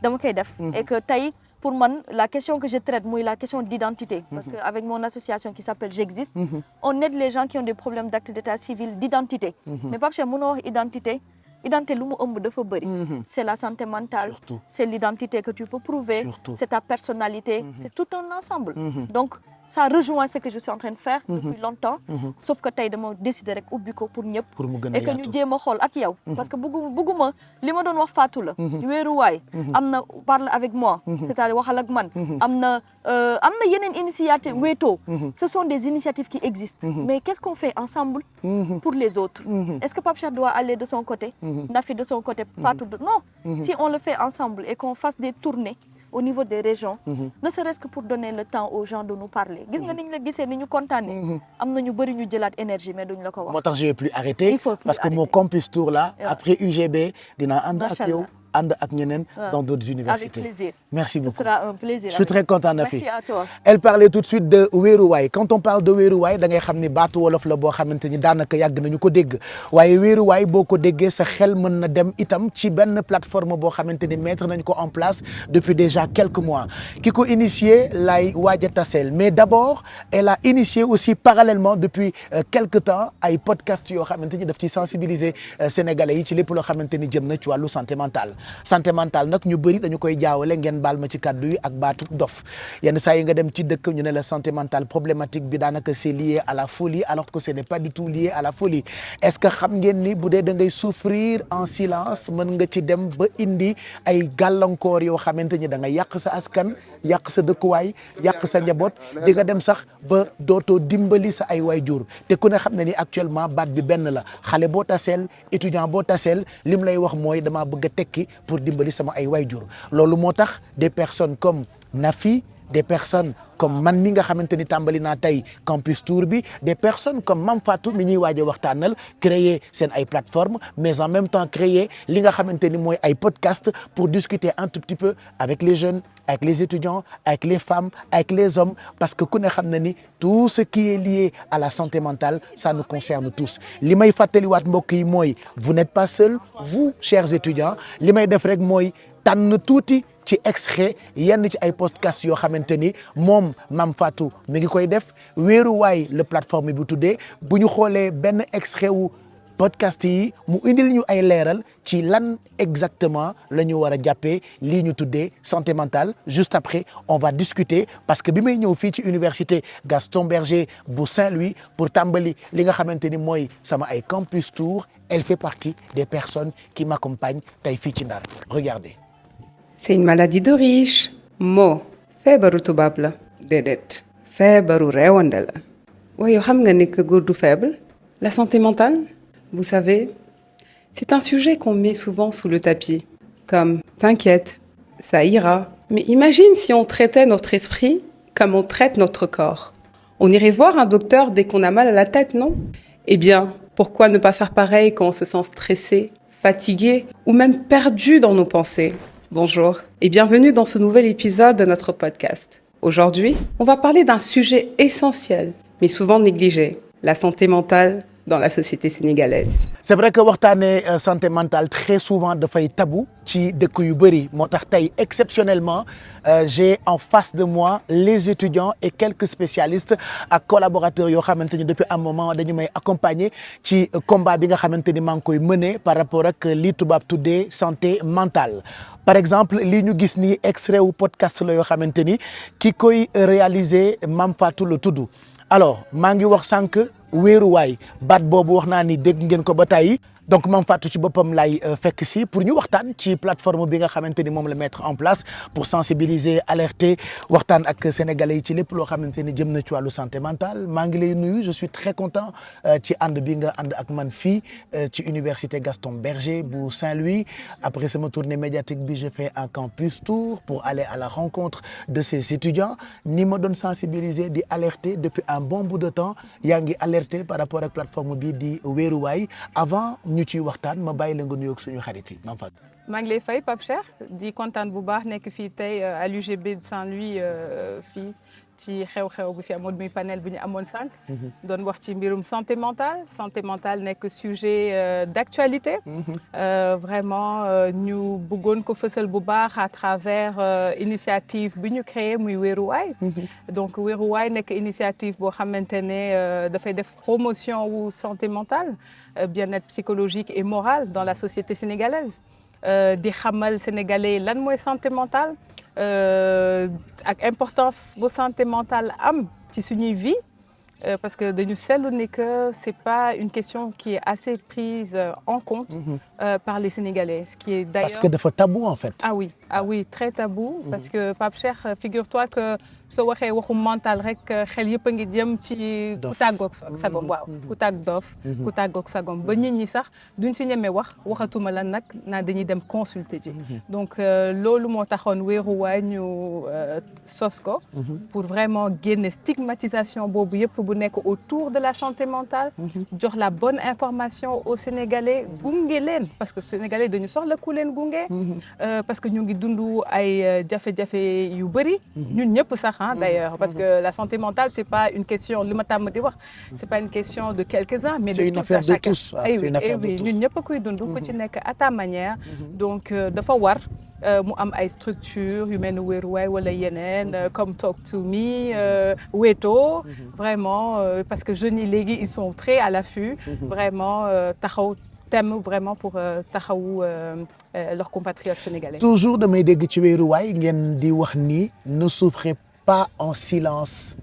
dama koy def. et que tey pour man la question que je traite muy la question d'identité. parce que avec mon association qui s'appelle J'existe. on aide les gens qui ont des problèmes d'acte d'état civil d'identité. mais Pape Cheikh mënoo wax identité lu mu ëmb dafa bëri. c'est la santé mentale. c'est l'identité que tu peux prouver. c'est ta personnalité. c'est tout un ensemble. donc ça rejoint ce que je suis en train de faire depuis longtemps sauf que tey dama décider rek ubbi ko pour ñëpp pour mu gën a et que yaatu ñu jéem a xool ak yow parce que bëgguma li ma doon wax Fatou la wéeruwaay am na parle avec moi c'est-à-dire waxal ak man am na yeneen initiative wéetoo ce sont des initiatives qui existent mais qu'est-ce qu'on fait ensemble pour les autres est-ce que Pape Cheikh doit aller de son côté Nafi de son côté Fatou non si on le fait ensemble et qu'on fasse des tournées au niveau des régions ne serait-ce que pour donner le temps aux gens de nous parler gis nga ni ñu la gisee ni ñu kontaanee am na ñu bëri ñu jëlaat énergie mais duñ la ko wax moo tax je vais plus arrêter Il faut plus parce que arrêter. mon campus tour là après UGB dinaa ànd ak Machallah. yow ànd ak ñeneen dans d'autres universités. Avec plaisir. Merci Ce beaucoup. sera un plaisir. Je suis très content Nafi. Merci à toi. Elle parlait tout de suite de wéeruwaay quand on parle de wéeruwaay da ngay xam ni baatu wolof la boo xamante ni daanaka yàgg nañu ko dégg waaye wéeruwaay boo ko déggee sa xel mën na dem itam ci benn plateforme boo xamante ni mettre nañ ko en place depuis déjà quelques mois ki ko initié lay waaj a taseel mais d'abord elle a initié aussi parallèlement depuis quelque temps ay podcast yoo xamante ni daf ci sensibiliser sénégalais yi ci lépp loo xamante ni jëm na ci wàllu santé mentale nag ñu bëri dañu koy jaawale ngeen baal ma ci kàddu yi ak baatu dof yenn saa yi nga dem ci dëkk ñu ne la santé mentale problématique bi daanaka c'est lié à la folie alors que ce n'est pas du tout lié à la folie est-ce que xam ngeen ni bu dee da ngay souffrir en silence mën nga ci dem ba indi ay gàllankoor yoo xamante ni da nga yàq sa askan yàq sa dëkkuwaay yàq sa njaboot di nga dem sax ba dootoo dimbali sa ay waajur te ku ne xam ne ni actuellement baat bi benn la xale boo taseel étudiant boo taseel lim lay wax mooy damaa bëgg a tekki pour dimbali sama ay waajur loolu moo tax des personnes comme Nafi des personnes comme man mi nga xamante ni tàmbali naa tey campus tour bi des personnes comme Mame Fatou mi ñuy waaj a waxtaanal créer seen ay plateformes mais en même temps créer li nga xamante ni mooy ay podcast pour discuter un tout petit peu avec les jeunes avec les étudiants avec les femmes avec les hommes parce que ku ne xam na ni tout ce qui est lié à la santé mentale ça nous concerne tous li may fàttaliwaat mbokk yi mooy vous n'êtes pas seuls vous chers étudiants li may def rek mooy tànn tuuti ci extrait yenn ci ay podcast yoo xamante ni moom Mame Fatou mi ngi koy def wéeruwaay la plateforme bu tuddee bu ñu xoolee benn extrait wu podcast yi mu indil ñu ay leeral ci lan exactement la ñu war a jàppee lii ñu tuddee santé mentale juste après on va discuter parce que bi may ñëw fii ci université Gaston Berger bu Saint-Louis pour tàmbali li nga xamante ni mooy sama ay campus tour elle fait partie des personnes qui m'accompagnent tey fii ci Ndar regardez. C'est une maladie de riche. moo feebaru tubaab la. déedéet feebaru réewande la. waaye xam nga ni que góor du faible. la santé mentale. vous savez, c'est un sujet qu'on met souvent sous le tapis. Comme t'inquiète, ça ira. Mais imagine si on traitait notre esprit comme on traite notre corps. On irait voir un docteur dès qu'on a mal à la tête, non? Eh bien, pourquoi ne pas faire pareil quand on se sent stressé, fatigué ou même perdu dans nos pensées? Bonjour et bienvenue dans ce nouvel épisode de notre podcast. Aujourd'hui, on va parler d'un sujet essentiel, mais souvent négligé, la santé mentale dans la société sénégalaise. C'est vrai que waxtaanee santé mentale très souvent dafay tabou ci dëkk yu bëri moo tax tey exceptionnellement j'ai en face de moi les étudiants et quelques spécialistes ak collaborateurs yoo xamante ni depuis un moment dañu may accompagner ci combat bi nga xamante ni maa ngi koy mener par rapport ak li tubaab tuddee santé mentale. Par exemple lii ñu gis ni extrait wu podcast la yoo xamante ni ki koy réaliser Mame Fatou la tudd alors maa ngi wax sànq. wéeruwaay baat boobu wax naa ni dégg ngeen ko ba tey donc Mame Fatou ci boppam lay fekk si pour ñu waxtaan ci plateforme bi nga xamante ni moom la mettre en place pour sensibiliser alerter waxtaan ak sénégalais yi ci lépp loo xamante ni jëm na ci wàllu santé mentale maa ngi lay nuyu je suis très content ci ànd bi nga ànd ak man fii ci université Gaston Berger bu Saint-Louis après sama tournée médiatique bi j'ai fait un campus tour pour aller à la rencontre de ces étudiants ni ma doon sensibiliser di alerter depuis un bon bout de temps yaa ngi alerter par rapport ak plateforme bi di wéeruwaay avant ñu ciy waxtaan ma bàyyi la nga nuyoog suñu xarit yi Mame Fatou. maa ngi lay fay Pape Cheikh di kontaan bu baax nekk fii tey à l'UGB de Saint-Louis fii ci xew-xew bu fi amoon muy panel bu ñu amoon sànq. doon wax ci mbirum santé mentale nekk sujet d'actualité. Vraiment ñu bëggoon ko fësal bu baax à travers initiative bi ñu créé muy wéeruwaay. donc wéeruwaay nekk initiative boo xamante ne dafay def promotion wu santé mentale bien-être psychologique et moral dans la société sénégalaise. di xamal sénégalais lan mooy santé mentale ak importance bu santé mentale am ci suñuy vie. Parce que dañu seetlu ni que c'est pas une question qui est assez prise en compte par les Sénégalais, ce qui est d'ailleurs... Parce que dafa tabou en fait. Ah oui, très tabou. Parce que Pape Cheikh, figure-toi que soo waxee waxu mental rek xel yëpp a ngi jëm ci ku tàggoog sagom waaw ku tàgg dof ku tàggoog sagom ba nit ñi sax duñ si ñemee waxatuma la nag naa dañuy dem consulter ji donc loolu moo taxoon Wéeruwaay ñu sos ko pour vraiment génne stigmatisation boobu yëpp bu nekk autour de la santé mentale jox la bonne information aux Sénégalais gunge leen parce que Sénégalais dañu soxla ku leen gunge parce que ñu ngi dund ay jafe-jafe yu bëri ñun ñëpp sax d'ailleurs parce que la santé mentale c'est pas une question li ma tàmm di wax c'est pas une question de quelques-uns mais de tout un chacun. C'est une affaire de tous. ñun ñëpp a koy dund ku ci nekk à ta manière donc dafa war mu am ay structures yu mel ni Wéeruwaay wala yeneen comme Talk to Me Weto vraiment parce que jeunes yi léegi ils sont très à l'affût vraiment taxaw thème vraiment pour taxawu leurs compatriotes sénégalais. Toujours damay dégg ci Wéeruwaay ngeen di wax ni ne souffrez pas en silence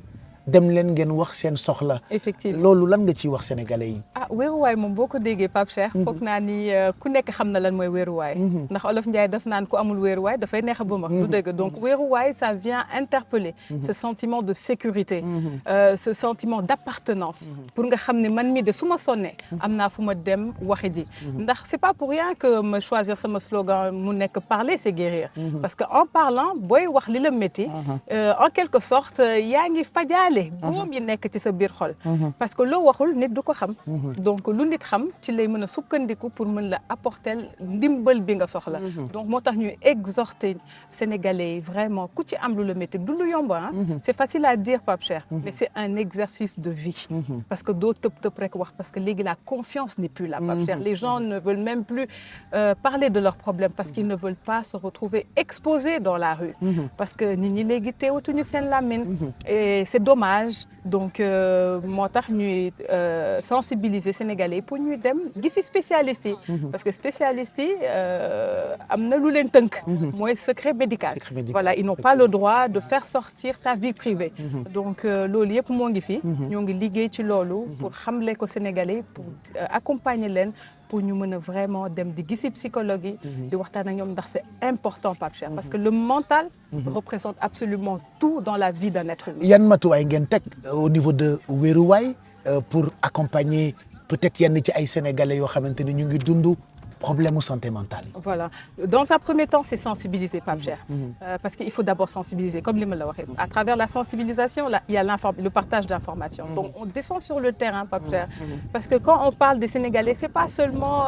dem leen ngeen wax seen soxla. Effectivement loolu lan nga ciy wax sénégalais yi. Wéeruwaay moom boo ko déggee Pape Cheikh. foog naa ni ku nekk xam na lan mooy wéeruwaay. ndax Olof Ndiaye daf naan ku amul wéeruwaay dafay neex a ba mag. du dëgg donc wéeruwaay ça vient interpeller. ce sentiment de sécurité. ce sentiment d'appartenance. pour nga xam ne man mii de su ma sonnee. am naa fu ma dem waxi ji. ndax c'est pas pour rien que ma choisir sama slogan mu nekk parler c'est guérir. parce que en parlant booy wax li la métti. en quelque sorte yaa ngi fajaale. góom yi nekk ci sa biir xol parce que loo waxul nit du ko xam donc lu nit xam ci lay mën a sukkandiku pour mën la apporter ndimbal bi nga soxla donc moo tax ñuy exhorter sénégalais yi vraiment ku ci am lu la métti du lu yomb c'est facile à dire Pape Cheikh mais c'est un exercice de vie parce que doo tëb rek wax parce que léegi la confiance n'est plus là Pape Cheikh les gens ne veulent même plus parler de leurs problèmes parce qu'ils ne veulent pas se retrouver exposés dans la rue parce que nit ñi léegi teewatuñu seen làmmiñ et c'est dommage donc moo tax ñuy sensibiliser Sénégalais pour ñuy dem gisi spécialistes yi parce que spécialistes yi am na lu leen tënk mooy secret médical voilà ils n'ont pas le droit de faire sortir ta vie privée donc loolu yëpp moo ngi fi ñoo ngi liggéey ci loolu pour xamle ko Sénégalais pour accompagner leen pour ñu mën a vraiment dem di gisi psychologue yi di waxtaan ak ñoom ndax c'est important Pape Cheikh parce que le mental représente absolument tout dans la vie d'un être humain. yan matuwaay ngeen teg au niveau de Wéeruwaay pour accompagner peut-être yenn ci ay sénégalais yoo xamante ni ñu ngi dund problème mu santé mentale. Voilà. Dans un premier temps, c'est sensibiliser Pape Cheikh. Parce qu'il faut d'abord sensibiliser, comme les me l'a dit. À travers la sensibilisation, là, il y a le partage d'informations. Donc, on descend sur le terrain, Pape Cheikh. Parce que quand on parle des Sénégalais, c'est pas seulement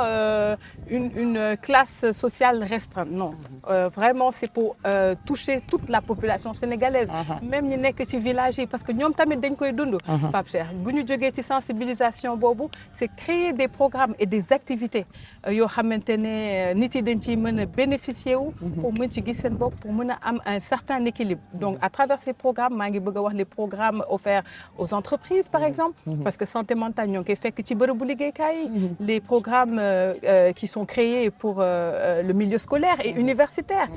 une classe sociale restreinte. Non. Vraiment, c'est pour toucher toute la population sénégalaise. Même ñi nekk ci village yi, parce que ñoom tamit dañ koy dund. Pape Cheikh, bu ñu jógee ci sensibilisation boobu, c'est créer des programmes et des activités yoo xamante ne nit yi dañ ciy mën a bénéficier wu pour mën ci gis seen bopp pour mën a am un certain équilibre donc à travers ces programmes maa ngi bëgg a wax les programmes offerts aux entreprises par exemple parce que santé mentale ñoo ngi koy fekk ci bërëbu liggéeykaay yi les programmes qui sont créés pour le milieu scolaire et universitaire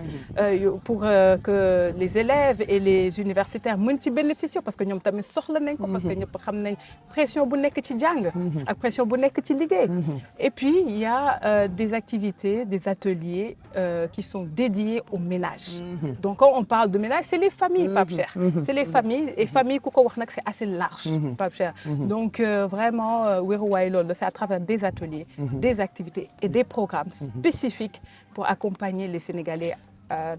pour que les élèves et les universitaires mën ci bénéficier parce que ñoom tamit soxla nañ ko parce que ñëpp xam nañ pression bu nekk ci jàng ak pression bu nekk ci liggéey et puis il y a des activités, des ateliers qui sont dédiés au ménage. Donc quand on parle de ménage, c'est les familles, Pape Cheikh. C'est les familles et famille ku ko wax nag c'est assez large, Pape Cheikh. Donc vraiment Wéeruwaay loolu c'est à travers des ateliers, des activités et des programmes spécifiques pour accompagner les Sénégalais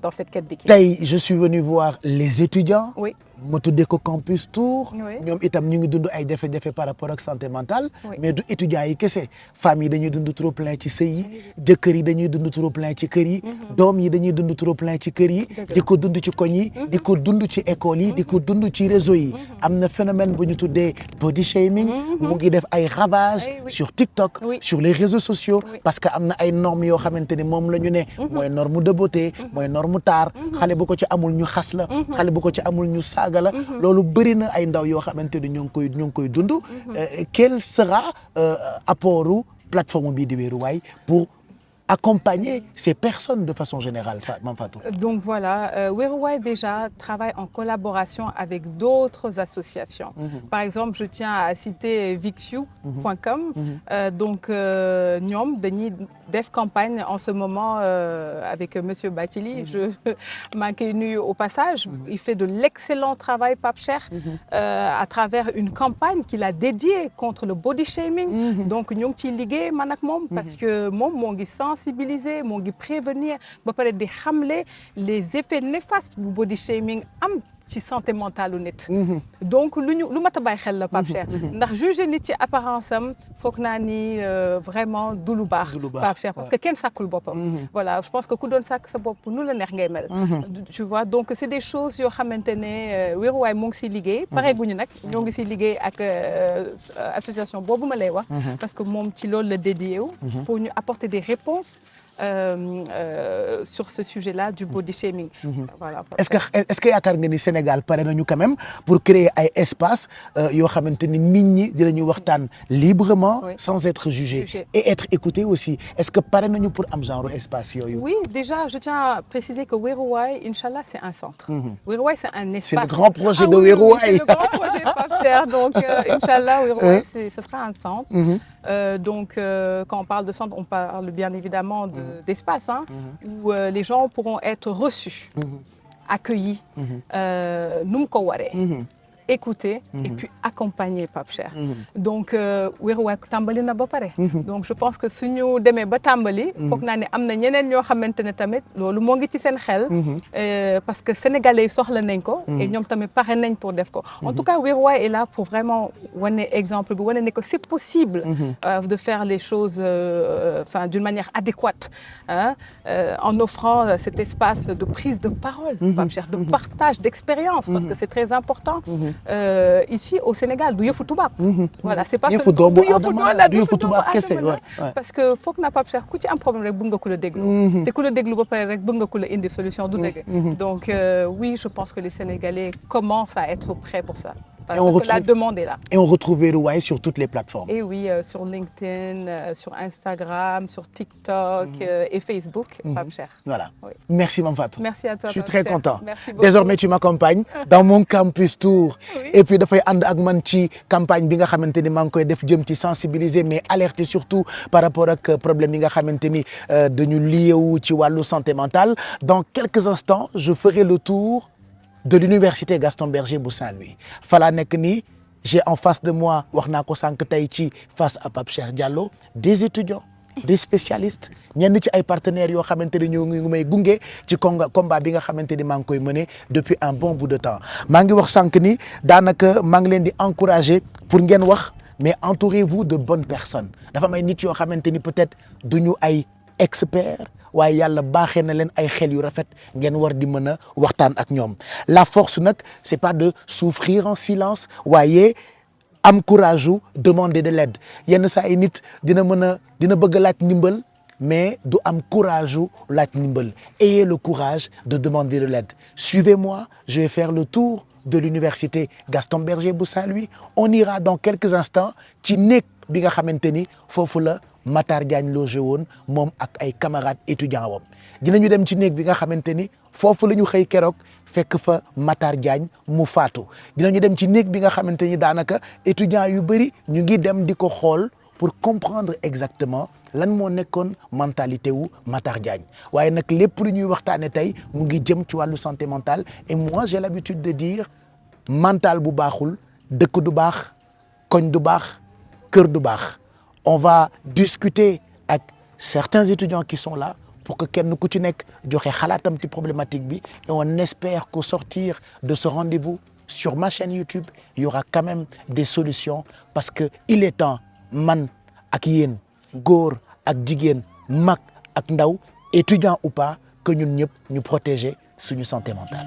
dans cette quête d'équilibre. Tey je suis venu voir les étudiants. Oui. ma tuddee ko Campus Tour. Oui. ñoom itam ñu ngi dund ay jafe-jafe par rapport ak santé mentale. Oui. mais du étudiants yi kese femmes yi dañuy dund trop plein ci sëy yi jëkkër yi dañuy dund trop plein ci kër yi. doom yi dañuy dund trop plein ci kër yi. di ko dund ci koñ yi. di ko dund ci école yi. di ko dund ci réseau yi. am na phénomène bu ñu tuddee body shaming. mu ngi def ay ravages Oui. sur TikTok. Oui. sur les réseaux sociaux. Oui. parce que am na ay normes yoo xamante ni moom la ñu ne. mooy norme de beauté. mooy norme taar. xale bu ko ci amul ñu xas la. xale bu ko ci amul ñu saaga la. loolu bëri na ay ndaw yoo xamante ni ñoo ngi koy dund. Quel sera apportu plateforme bii di Wéeruwaay pour accompagner ces personnes de façon générale, Mame Fatou? Donc voilà, Weruwaay déjà travaille en collaboration avec d'autres associations. Par exemple, je tiens à citer vixiu.com. Donc ñoom dañuy def campagne en ce moment avec Monsieur Bathily. Je maa ngi koy nuyu au passage. Il fait de l'excellent travail, Pape Cheikh, à travers une campagne qu'il a dédiée contre le body shaming. Donc ñu ngi ciy liggéey man ak moom parce que moom moo ngi sensibiliser, moo ngi prévenir ba pare di xamle les effets néfastes bu body shaming am ci santé mentale u nit. Donc lu mat a bàyyi xel la Pape Cheikh. Ndax juger nit ci apparence am foog naa ni vraiment du lu baax. Pape Cheikh parce que kenn sàkkul boppam. Voilà, je pense que ku doon sàkk sa bopp nu la neex ngay mel. Tu vois, donc c'est des choses yoo xamante ne Weruwaay mu ngi siy liggéey. pareeguñu nag ñoo ngi siy liggéey ak association boobu ma lay wax. Parce que moom ci loolu la dédié wu. Pour ñu apporter des réponses. Sur ce sujet-là du body shaming. Voilà. Est-ce que yaakaar nga ni Sénégal pare nañu quand même pour créer ay espace yoo xamante ni nit ñi dinañu waxtaan librement sans être jugé et être écouté aussi. Est-ce que pare nañu pour am genre espace yooyu? Oui, déjà je tiens à préciser que Weruwaay, Inch'Allah, c'est un centre. Weruwaay, c'est un espace. C'est le grand projet de Weruwaay. C'est le grand projet, Pape Cheikh. Donc Inch'Allah, Weruwaay, ce sera un centre. Donc quand on parle de centre, on parle bien évidemment d'espace où les gens pourront être reçus, accueillis, nu mu ko waree, écouter et puis accompagner Pape Cheikh. Donc Weruwaay tàmbali na ba pare. Donc je pense que suñu demee ba tàmbali. foog naa ne am na ñeneen ñoo xamante ne tamit loolu moo ngi ci seen xel. parce que sénégalais yi soxla nañ ko. et ñoom tamit pare nañ pour def ko. En tout cas Weruwaay est là pour vraiment wane exemple bi wane ne que c'est possible. de faire les choses d'une manière adéquate. En offrant cet espace de prise de parole, Pape Cheikh, de partage d'expérience, parce que c'est très important. Ici au Sénégal du yëfu tubaab. Voilà, c'est pas yëfu doomu tubaab kese parce que foog na Pape Cheikh ku ci am problème rek bëgg nga ku la déglu. te ku la déglu ba pare rek bëgg nga ku la indi solution du dëgg. Donc oui, je pense que les Sénégalais commencent à être prêts pour ça. Parce que la demande est là. Et on retrouve Weruwaay sur toutes les plateformes. Et oui, sur LinkedIn, sur Instagram, sur TikTok et Facebook, Pape Cheikh. Voilà. Oui. Merci Mame Fatou. Merci à toi. Je suis Pape très Cheikh. content. Merci beaucoup. Désormais tu m'accompagnes dans mon campus tour. Oui. Et puis dafay ànd ak man ci campagne bi nga xamante ni maa ngi koy def jëm ci sensibiliser mais alerter surtout par rapport ak problème yi nga xamante ni dañu lié wu ci wàllu santé mentale. Dans quelques instants, je ferai le tour de l'université Gaston Berger bu Saint-Louis. fa laa nekk nii j'ai en face de moi wax naa ko sànq tey ci face à Pape Cheikh Diallo des étudiants des spécialistes ñenn ci ay partenaires yoo xamante ni ñoo ngi may gunge ci combat bi nga xamante ni maa ngi koy mener depuis un bon bout de temps. maa ngi wax sànq ni daanaka maa ngi leen di encourager pour ngeen wax mais entourez-vous de bonnes personnes dafa may nit yoo xamante ni peut-être duñu ay experts. waaye yàlla baaxee na leen ay xel yu rafet ngeen war di mën a waxtaan ak ñoom la force nag c'est pas de souffrir en silence waaye am courage u demander de l'aide yenn saa yi nit dina bëgg laaj ndimbal mais du am courage u laaj ndimbal ayez le courage de demander de l'aide suivez-moi je vais faire le tour de l'université Gaston Berger bu Saint-Louis on ira dans quelques instants ci néeg bi nga xamante ni foofu la Matar Diagne logé woon moom ak ay camarades étudiants wam dinañu dem ci néeg bi nga xamante ni foofu la ñu xëy keroog fekk fa Matar Diagne mu faatu dinañu dem ci néeg bi nga xamante ni daanaka étudiants yu bëri ñu ngi dem di ko xool pour comprendre exactement lan moo nekkoon mentalité wu Matar Diagne waaye nag lépp lu ñuy waxtaane tey mu ngi jëm ci wàllu santé mentale et moi j'ai l'habitude de dire mental bu baaxul dëkk du baax koñ du baax kër du baax. On va discuter avec certains étudiants qui sont là pour que kenn ku ci nekk joxe xalaatam ci problématique bi et on espère qu'au sortir de ce rendez-vous sur ma chaîne YouTube il y aura quand même des solutions parce que il est temps man ak yéen góor ak jigéen mag ak ndaw étudiant ou pas que ñun ñëpp ñu protéger suñu santé mentale.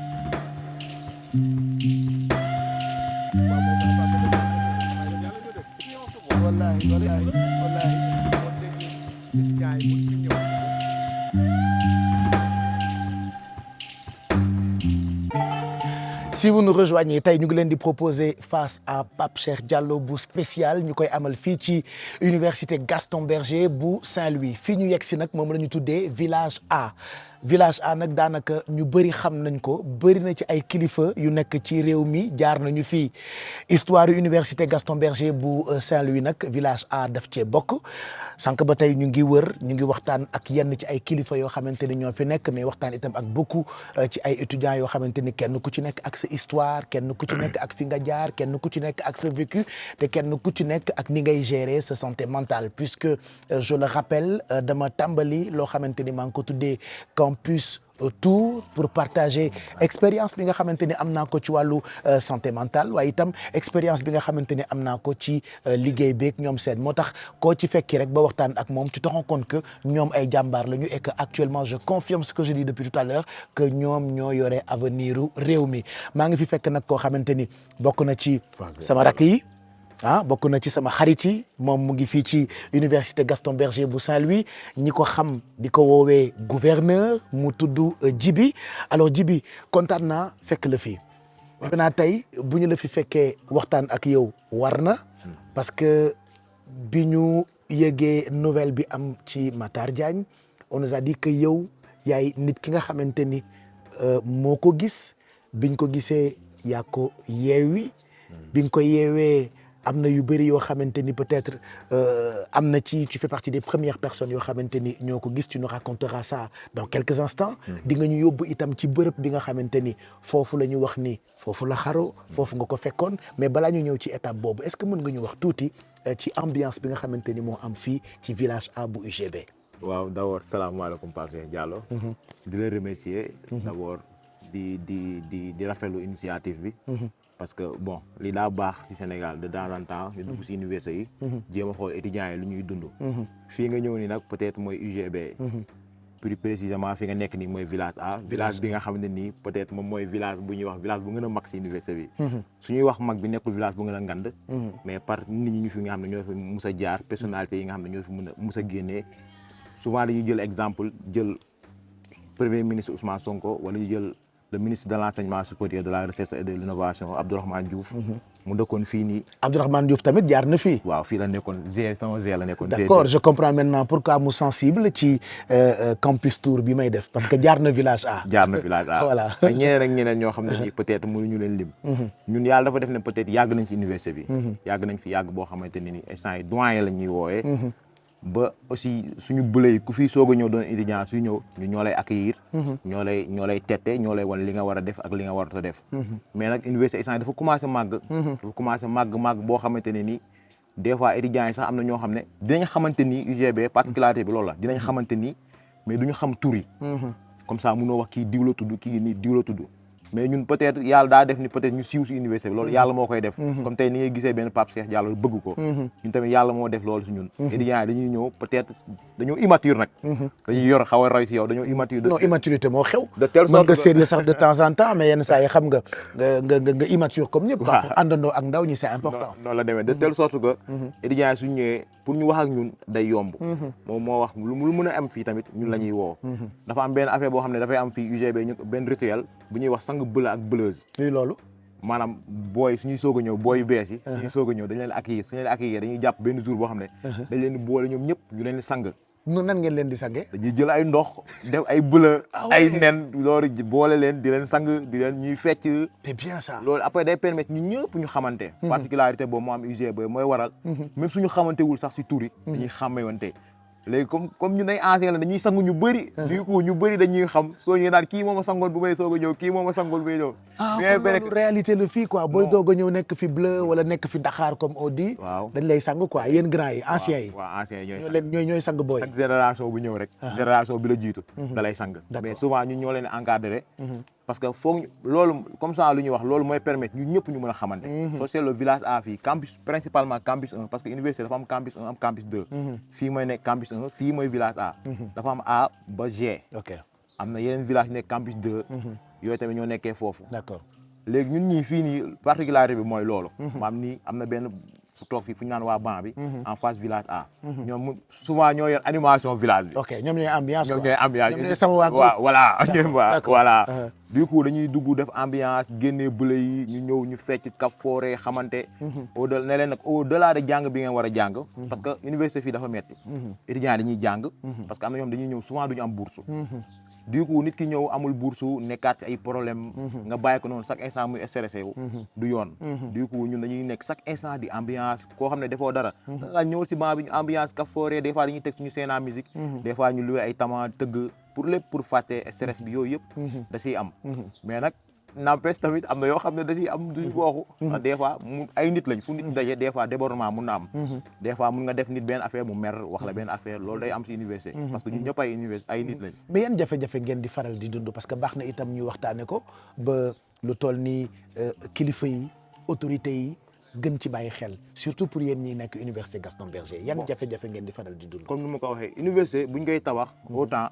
si vous nous rejoignez tey ñu ngi leen di proposer face à Pape Cheikh Diallo bu spécial ñu koy amal fii ci université Gaston Berger bu Saint-Louis fii ñu yegg si nag moom la ñu tuddee village A. village A nag daanaka ñu bëri xam nañ ko bëri na ci ay kilifa yu nekk ci réew mi jaar nañu fii histoire université Gaston Berger bu Saint-Louis nag village A daf cee bokk sànq ba tey ñu ngi wër ñu ngi waxtaan ak yenn ci ay kilifa yoo xamante ni ñoo fi nekk mais waxtaan itam ak beaucoup ci ay étudiants yoo xamante ni kenn ku ci nekk ak sa histoire kenn ku ci nekk ak fi nga jaar kenn ku ci nekk ak sa vécu te kenn ku ci nekk ak ni ngay gérer sa santé mentale puisque je le rappelle dama tàmbali loo xamante ni maa ngi ko tuddee campus tour pour partager expérience bi nga xamante ni am naa ko ci wàllu santé mentale waaye itam expérience bi nga xamante ni am naa ko ci liggéey beeg ñoom seen moo tax koo ci fekki rek ba waxtaan ak moom tu te rends compte que ñoom ay jàmbaar lañu et que actuellement je confirme ce que je dis depuis tout à l'heure que ñoom ñoo yore avenir u réew mi maa ngi fi fekk nag koo xamante ni bokk na ci sama rakk yi bokk na ci sama xarit yi moom mu ngi fii ci université Gaston Berger bu Saint-Louis ñi ko xam di ko woowee gouverneur mu tudd Djibi alors Djibi kontaan naa fekk la fii defe naa tey bu ñu la fi fekkee waxtaan ak yow war na parce que bi ñu yëgee nouvelle bi am ci Matar Diagne on nous a dit que yow yaay nit ki nga xamante ni moo ko gis biñ ko gisee yaa ko yeewi bi nga ko yeewee am na yu bëri yoo xamante ni peut-être am na ci tu fais partie des premières personnes yoo xamante ni ñoo ko gis tu nous raconteras ça dans quelques instants di nga ñu yóbbu itam ci bërëb bi nga xamante ni foofu la ñu wax ni foofu la xaro foofu nga ko fekkoon mais balaa ñu ñëw ci étape boobu est-ce que mën nga ñu wax tuuti ci ambiance bi nga xamante ni moo am fii ci village A bu UGB. waaw d'abord salaamaaleykum Pape Cheikh Diallo. di la remercier. d'abord di rafetlu initiative bi. parce que bon li daa baax ci Sénégal de temps en temps ñu dugg ci université yi jéem a xool étudiants yi lu ñuy dund fii nga ñëw ni nag peut-être mooy UGB plus précisément fi nga nekk nii mooy village A village bi nga xam ne nii peut-être moom mooy village bu ñuy wax village bu gën a mag ci université bi suñuy wax mag bi nekkul village bu gën a ngand mais par nit ñi ñu fi nga xam ne ñoo fi mus a jaar personnalité yi nga xam ne ñoo fi mën a mus a génnee souvent dañuy jël exemple jël premier ministre Ousmane Sonko wala ñu jël le ministre de l'enseignement supérieur de la recherche et de l'innovation Abdourahmane Diouf mu dëkkoon fii nii. Abdourahmane Diouf tamit jaar na fii. waaw fii la nekkoon sama la nekkoon. d'accord je comprends maintenant pourquoi mu sensible ci campus tour bi may def parce que jaar na village A. jaar na village A voilà. ak ñeneen ak ñeneen ñoo xam ne nii peut-être mënuñu leen lim. ñun yàlla dafa def ne peut-être yàgg nañ ci université bi. yàgg nañ fi yàgg boo xamante ne ni instant yi doyen la ñuy woowee. ba aussi suñu bële yi ku fi soog a ñëw doon étudiant suy ñëw ñu ñoo lay accueillir. ñoo lay tette ñoo lay wan li nga war a def ak li nga warut a def. mais nag université instant dafa commencé màgg. dafa commencé màgg boo xamante ne ni des fois étudiants yi sax am na ñoo xam ne dinañ xamante ni UGB particularité bi loolu la dinañ xamante ni mais duñu xam tur yi. comme ça mënoo wax kii diw la tudd kii nii diw la tudd. mais ñun peut-être yàlla daa def ni peut-être ñu siiw si université bi loolu yàlla moo koy def comme tey ni ngay gisee benn Pape Cheikh Diallo bëgg ko ñun tamit yàlla moo def loolu si ñun étudiants yi dañuy ñëw peut-être dañoo immature nag dañuy yor xaw a roy si yow dañoo immature non immaturité moo xew de telle sorte mën nga sérieux sax de temps en temps mais yenn saa yi xam nga immature comme ñëpp quoi pour àndandoo ak ndaw ñi c'est important noonu la demee de telle sorte que étudiants yi suñu ñëwee pour ñu wax ak ñun day yomb moom moo wax lu mën a am fii tamit ñun la ñuy woo dafa am benn affaire boo xam ne dafay am fii UGB ñu benn rituel bu ñuy wax sang bëla ak bëleuse lii loolu maanaam booy suñuy soog a ñëw booy yu bees yi suñuy soog a ñëw dañ leen accueillir suñu leen accueillir dañuy jàpp benn jour boo xam ne dañ leen di boole ñoom ñëpp ñu leen di sang noonu nan ngeen leen di sangee dañuy jël ay ndox def ay bëla ay nen loolu boole leen di leen sang di leen ñuy fecc c'est bien ça loolu après day permettre ñu ñëpp ñu xamante particularité boobu moo am UGB mooy waral même suñu xamantewul sax si tur yi dañuy xàmmewante léegi comme ñu nay ancien la dañuy sangu ñu bëri du coup ñu bëri dañuy xam soo ñu naan kii mooma sangoon bu may soog a ñëw kii mooma sangoon bu may ñëw loolu réalité la fii quoi booy doog a ñëw nekk fi bleu wala nekk fi Dakar comme on dit waaw dañ lay sang quoi yéen grand yi anciens yi waaw anciens yi ñooy sang booy chaque génération bu ñëw rek génération bi la jiitu da lay sang mais souvent ñun ñoo leen encadré parce que foog loolu comme ça lu ñuy wax loolu mooy permettre ñu ñëpp ñu mën a xamante soo seetloo village A fii campus principalement campus 1 parce que université dafa am campus 1 am campus 2 fii mooy nekk campus 1 fii mooy village A dafa am A ba G ok am na yeneen village nekk campus 2 yooyu tamit ñoo nekkee foofu d'accord léegi ñun ñii fii nii particularité bi mooy loolu maam nii am na benn fu toog fii fu ñu naan waa banc bi en face village A ñoom souvent ñoo yor animation village bi ok ñoom ñooy ambiance ñoom ñooy ambiance ñoom ñooy sama waa waaw voilà d'accord. voilà du coup dañuy dugg def ambiance génnee bële yi ñu ñëw ñu fecc kaf foore xamante au delà ne leen nag au delà de jàng bi ngeen war a jàng parce que université fii dafa metti étudiants yi dañuy jàng parce que am na ñoom dañuy ñëw souvent duñu am bourse du coup nit ki ñëw amul bourse nekkaat ci ay problème nga bàyyi ko noonu chaque instant muy stressé wu du yoon du coup ñun dañuy nekk chaque instant di ambiance koo xam ne defoo dara da ñëwal si banc bi ñu ambiance ka foore des fois dañuy teg suñu scène musique des fois ñu loué ay tama tëgg pour lépp pour fàtte stress bi yooyu yëpp da siy am mais nag n'empêche tamit am na yoo xam ne da siy am duñ waxu des fois mu ay nit lañ fu nit daje des fois débordement mun na am des fois mun nga def nit benn affaire mu mer wax la benn affaire loolu day am si université parce que ñun ñëpp ay université ay nit lañ mais yan jafe-jafe ngeen di faral di dund parce que baax na itam ñu waxtaane ko ba lu toll ni kilifa yi autorité yi gën ci bàyyi xel surtout pour yéen ñi nekk université Gaston Berger yan jafe-jafe ngeen di faral di dund comme ni ma ko waxee université buñ koy tabax autant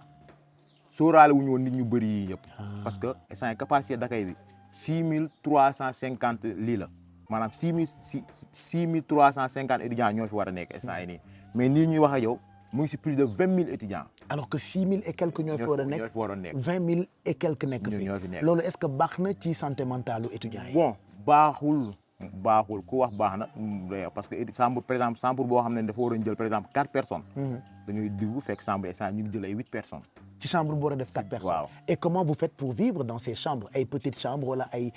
sóoraale wuñu woon nit ñu bëri yi yëpp parce que instant capacité d'accueil bi 6350 lii la maanaam 6350 étudiants ñoo fi war a nekk instant yi nii mais nii ñuy wax ak yow mu ngi si plus de 20 000 étudiants alors que 6 000 et quelques ñoo fi war a nekk ñoo fi war a nekk 20 000 et quelques nekk fi ñoo fi nekk loolu est-ce que baax na ci santé mentale étudiants yi bon baaxul ku wax baax na parce que chambre par exemple chambre boo xam ne dafa war a jël par exemple 4 personnes dañuy diggu fekk chambre instant ñu ngi jël ay 8 personnes ci chambre bu war a def 4 personnes waaw et comment vous faites pour vivre dans ces chambres ay petites chambres wala ay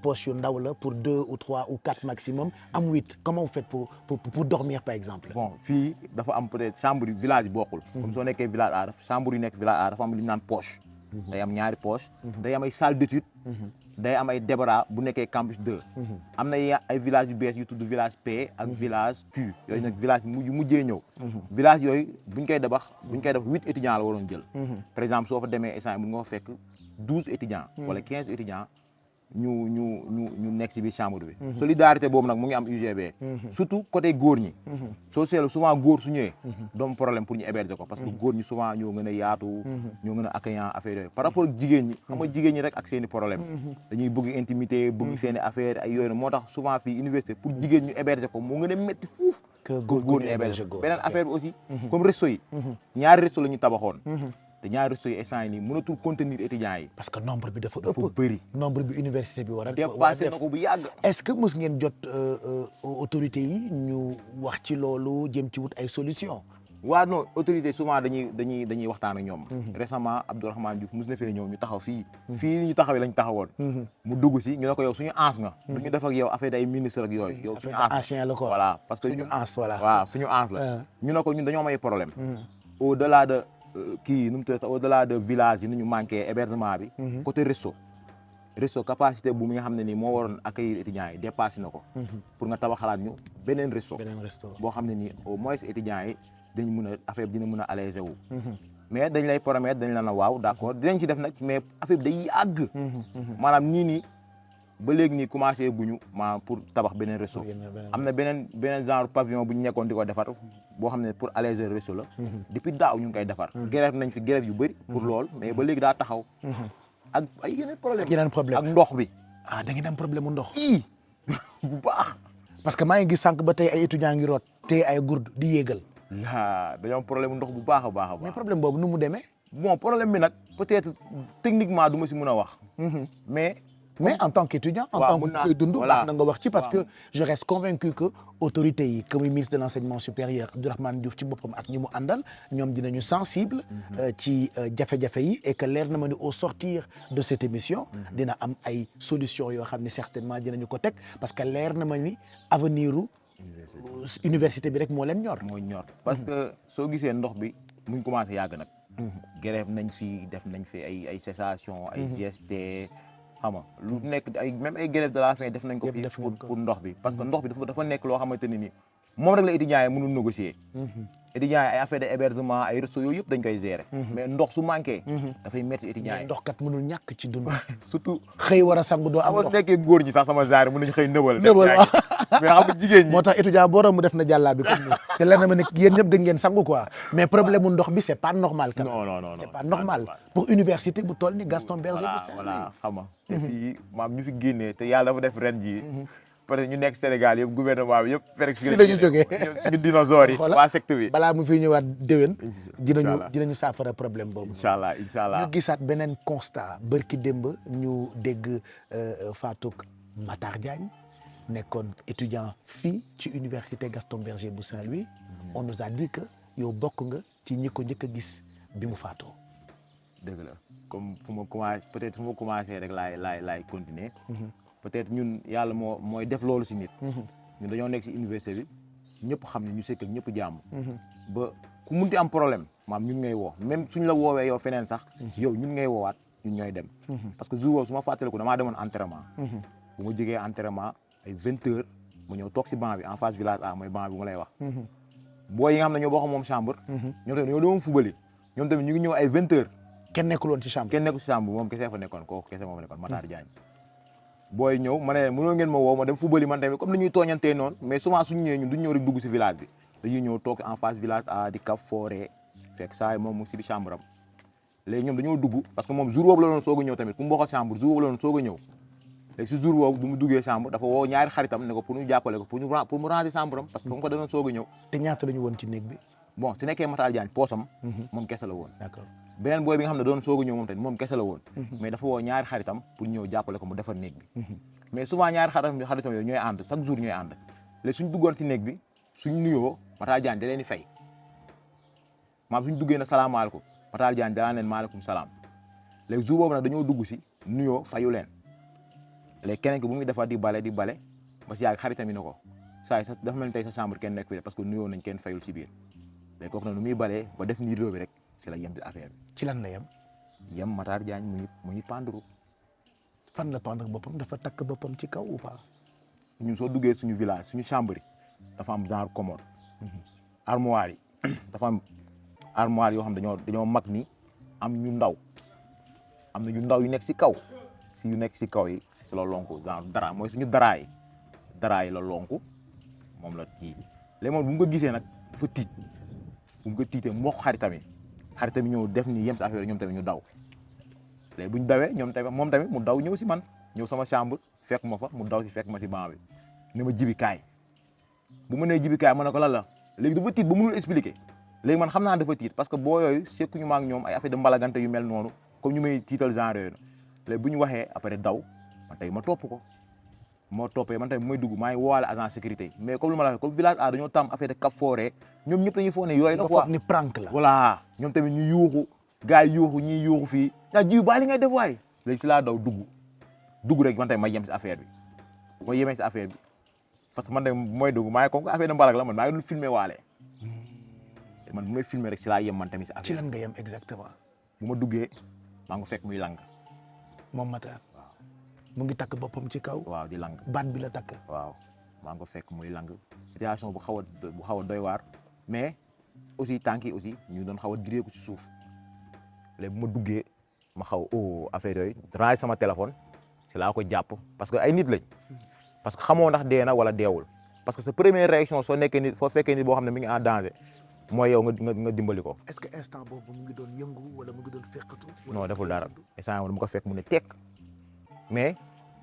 poches yu ndaw la pour 2 ou 3 ou 4 maximum am 8 comment vous faites pour dormir par exemple bon fii dafa am peut-être chambre yu village yi bokkul comme soo nekkee village A chambre yu nekk village A dafa am lu ñu naan poche day am ñaari poche day am ay salle d'étude day am ay débara bu nekkee campus 2 am na ay village yu bees yu tudd village P ak village Q yooyu nag village yu mujjee ñëw village yooyu buñ koy def 8 étudiants la waroon jël par exemple soo fa demee instant mun nga fa fekk 12 étudiants wala 15 étudiants ñu nekk si biir chambre bi solidarité boobu nag mu ngi am UGB surtout côté góor ñi soo seetlu souvent góor su ñëwee doom problème pour ñu héberger ko parce que góor ñi souvent ñoo gën a yaatu ñoo gën a accueillant affaire yooyu par rapport ak jigéen ñi xam nga jigéen ñi rek ak seeni problème dañuy bëgg intimité bëgg seeni affaire ay yooyu moo tax souvent fii université pour jigéen ñu héberger ko moo gën a métti fuuf que góor ñu héberger ko beneen affaire bi aussi comme resto yi ñaari resto la ñu tabaxoon te ñaari resto yi instant yi nii mënatul contenir étudiants yi parce que nombre bi dafa ëpp bëri nombre bi université bi war a dépassé na ko bu yàgg est-ce que mos ngeen jot autorité yi ñu wax ci loolu jëm ci wut ay solution waaw non autorité souvent dañuy waxtaan ak ñoom récemment Abdourahmane Diouf mos na fee ñëw ñu taxaw fii ñu taxawee lañ taxawoon mu dugg si ñu ne ko yow suñu ans nga du ñu def ak yow affaire day ministre ak yooyu yow suñu ans ancien la quoi voilà parce que suñu ans voilà waaw suñu ans la ñu ne ko ñun dañoo am ay problème au delà de kii nu mu tudd sax au delà de village yi nu ñu manqué hébergement bi côté resto capacité bu mi nga xam ne nii moo waroon accueillir étudiants yi dépassé na ko pour nga tabaxalaat ñu beneen resto boo xam ne nii au moins étudiants yi dañ mën a affaire bi dina mën a allégé wu mais dañ lay promettre dañ la na waaw d'accord dinañ ci def nag mais affaire bi day yàgg maanaam nii ba léegi nii commencé guñu maanaam pour tabax beneen resto am na beneen genre pavillon bu ñu nekkoon di ko defar boo xam ne pour alléger resto la depuis daaw ñu ngi koy defar grève nañ fi grève yu bëri pour lool mais ba léegi daa taxaw ak ay yeneen problème ak ndox bi da ngeen am problème mu ndox bu baax parce que maa ngi gis sànq ba tey ay étudiants ngi root te ay gourde di yéegal dañoo am problème ndox bu baax a baax mais problème boobu nu mu demee bon problème bi nag peut-être techniquement du ma si mën a wax mais en tant qu'étudiant en tant que koy dund baax na nga wax ci parce que je reste convaincu que autorités yi comme ministre de l'enseignement supérieur Abdourahmane Diouf ci boppam ak ñi mu àndal ñoom dinañu sensible ci jafe-jafe yi et que leer na ma ni au sortir de cette émission dina am ay solutions yoo xam ne certainement dinañu ko teg parce que leer na ma ni avenir u université bi rek moo leen ñor parce que soo gisee ndox bi muñ commencé yàgg nag grève nañ fi def nañ fi ay cessation ay GST xam nga lu nekk ay même ay grève de la faim def nañ ko fii pour ndox bi parce que ndox bi dafa nekk loo xamante ne ni moom rek la étudiants yi mënul négocier étudiants yi ay affaire de hébergement ay restos yooyu yëpp dañ koy gérer mais ndox su manqué dafay métti étudiants yi ndox kat mënul ñàkk ci dund surtout xëy war a sangu doo am ndox su nekkee góor ñi sax sama genre mën nañu xëy nëbal mais xam nga jigéen ñi moo tax étudiant boo mu def na jàllaa bi comme ni te leer na ma ne yéen ñëpp da ngeen sangu quoi mais problème mu ndox bi c'est pas normal quand même non c'est pas normal pour université bu toll ni Gaston Berger voilà xam nga te fii maam ñu fi génnee te yàlla dafa def ren jii parce que ñu nekk Sénégal yëpp gouvernement bi yëpp presque fii la ñu jógee suñu dinosaures yi Voilà. waa secte bi balaa mu fiy ñëwaat déwén Incha allah. dinañu saafara problème boobu incha allah incha allah ñu gisaat beneen constat bërki démb ñu dégg Fatou Matar Diagne nekkoon étudiant fii ci université Gaston Berger bu Saint-Louis on nous a dit que yow bokk nga ci ñi ko njëkk a gis bi mu faatoo. dëgg la comme fu ma commencé peut-être fu ma commencé rek laay continuer peut-être ñun yàlla mooy def loolu si nit ñun dañoo nekk si université bi ñëpp xam ne ñu sekk ak ñëpp jàmm ba ku munti am problème maam ñun ngay woo même suñ la woowee yow feneen sax yow ñun ngay woowaat ñun ñooy dem parce que jour boobu su ma fàttaliku damaa demoon entraînement bu ma jógee entraînement ay 20 heures ma ñëw toog si banc bi en face village A mooy banc bi ma lay wax boo yi nga xam ne ñoo bokk moom chambre ñoom tamit ñoo doon fubali ñoom tamit ñu ngi ñëw ay 20 heures kenn nekkul woon ci chambre. kenn nekkul si chambre moom kese fa nekkoon kooku kese moo fa nekkoon Matar Diagne booy ñëw ma ne mënoo ngeen ma woo ma dem fubali man tamit comme ni ñuy tooñantee noonu mais souvent suñu ñëwee ñun duñ ñëw rek dugg si village bi dañuy ñëw toog en face village A di kaf fooree fekk saa yi moom mu si bi chambre am léegi ñoom dañoo dugg parce que moom jour boobu la doon soog a ñëw tamit ku mu bokkal chambre jour boobu la doon soog a ñëw léegi si jour boobu bu mu duggee chambre dafa woo ñaari xaritam ne ko pour ñu jàppale ko pour mu ranger chambre am parce que comme ko da doon soog a ñëw te ñaata la ñu woon ci néeg bi. bon su nekkee Matar Diagne poosam moom kese la woon d'accord beneen booy bi nga xam ne doon soog a ñëw moom tamit moom kese la woon mais dafa woo ñaari xaritam pour ñëw jàppale ko mu defar néeg bi mais souvent ñaari xaritam yooyu ñooy ànd chaque jour ñooy ànd léegi suñ duggoon si néeg bi suñ nuyoo Matar Diagne da leen di fay maam suñ duggee na salaamaaleykum Matar Diagne da leen maaleykum salaam léegi jour boobu nag dañoo dugg si nuyoo fayu leen léegi keneen ki bu muy defar di bale ba si yàgg xaritam yi ne ko saa yi sa dafa mel ni tey sa chambre kenn nekk fi parce que nuyoo nañ kenn fayul si biir léegi kooku nag nu muy balee ba def nii réew bi rek si la yem di affaire bi ci lan la yem Matar Diagne mu ngi pendru fan la pendre boppam dafa takk boppam ci kaw ou pas. ñun soo duggee suñu village suñu chambre yi dafa am genre commode armoire yi dafa am armoire yoo xam dañoo mag ni am ñu ndaw am na yu ndaw yu nekk si kaw si yu nekk si kaw yi si la lonku genre dara mooy suñu daraa yi la lonku moom la kii léegi moom bu mu ko gisee nag dafa tiit bu mu ko tiitee mu wax xaritam yi ñëw def ni yem si affaire ñoom tamit ñu daw léegi bu ñu dawee moom tamit mu daw ñëw si man ñëw sama chambre fekk ma fa mu daw si fekk ma si banc bi ne ma jibi kaay bu ma nee jibi kaay ma ne ko lan la léegi dafa tiit ba mënul expliquer léegi man xam naa dafa tiit parce que boo yooyu sekkuñu ma ak ñoom ay affaire de mbalagante yu mel noonu comme ñu may tiital genre yooyu léegi bu ñu waxee après daw man tey ma topp ko moo toppee man tamit bu may dugg maa ngi woowaale agent sécurité mais comme lu ma la waxee comme village A dañoo tam affaire de cap forêt ñoom ñëpp dañuy foog ne yooyu la quoi ni prank la. voilà ñoom tamit ñu yuuxu gars yi yuuxu ñiy yuuxu fii yaa jiw baa li ngay def waay léegi si laa daw dugg rek man tamit ma yem si affaire bi bu ma yemee si affaire bi parce que man tamit bu may dugg maa ngi comme affaire de mbalag la man maa ngi doon filmer waale man bu may filmer rek si laa yem man tamit si affaire ci lan nga yem exactement. bu ma duggee maa ngi fekk muy lang moom Matar mu ngi takk boppam ci kaw. waaw di lang baat bi la takk. waaw maa ngi ko fekk muy lang situation bu xaw a doy waar mais aussi tànk yi aussi ñu doon xaw a direeku ci suuf léegi bu ma duggee ma xaw affaire yooyu ranger sama téléphone si laa ko jàpp parce que ay nit lañ parce que xamoo ndax dee na wala deewul parce que sa première réaction soo nekkee nit foo fekkee nit boo xam ne mi ngi en danger mooy yow nga dimbali ko. est-ce que instant boobu mu ngi doon yëngu wala mu ngi doon fekkatu. non deful dara instant yii mu ko fekk mu ne tekk mais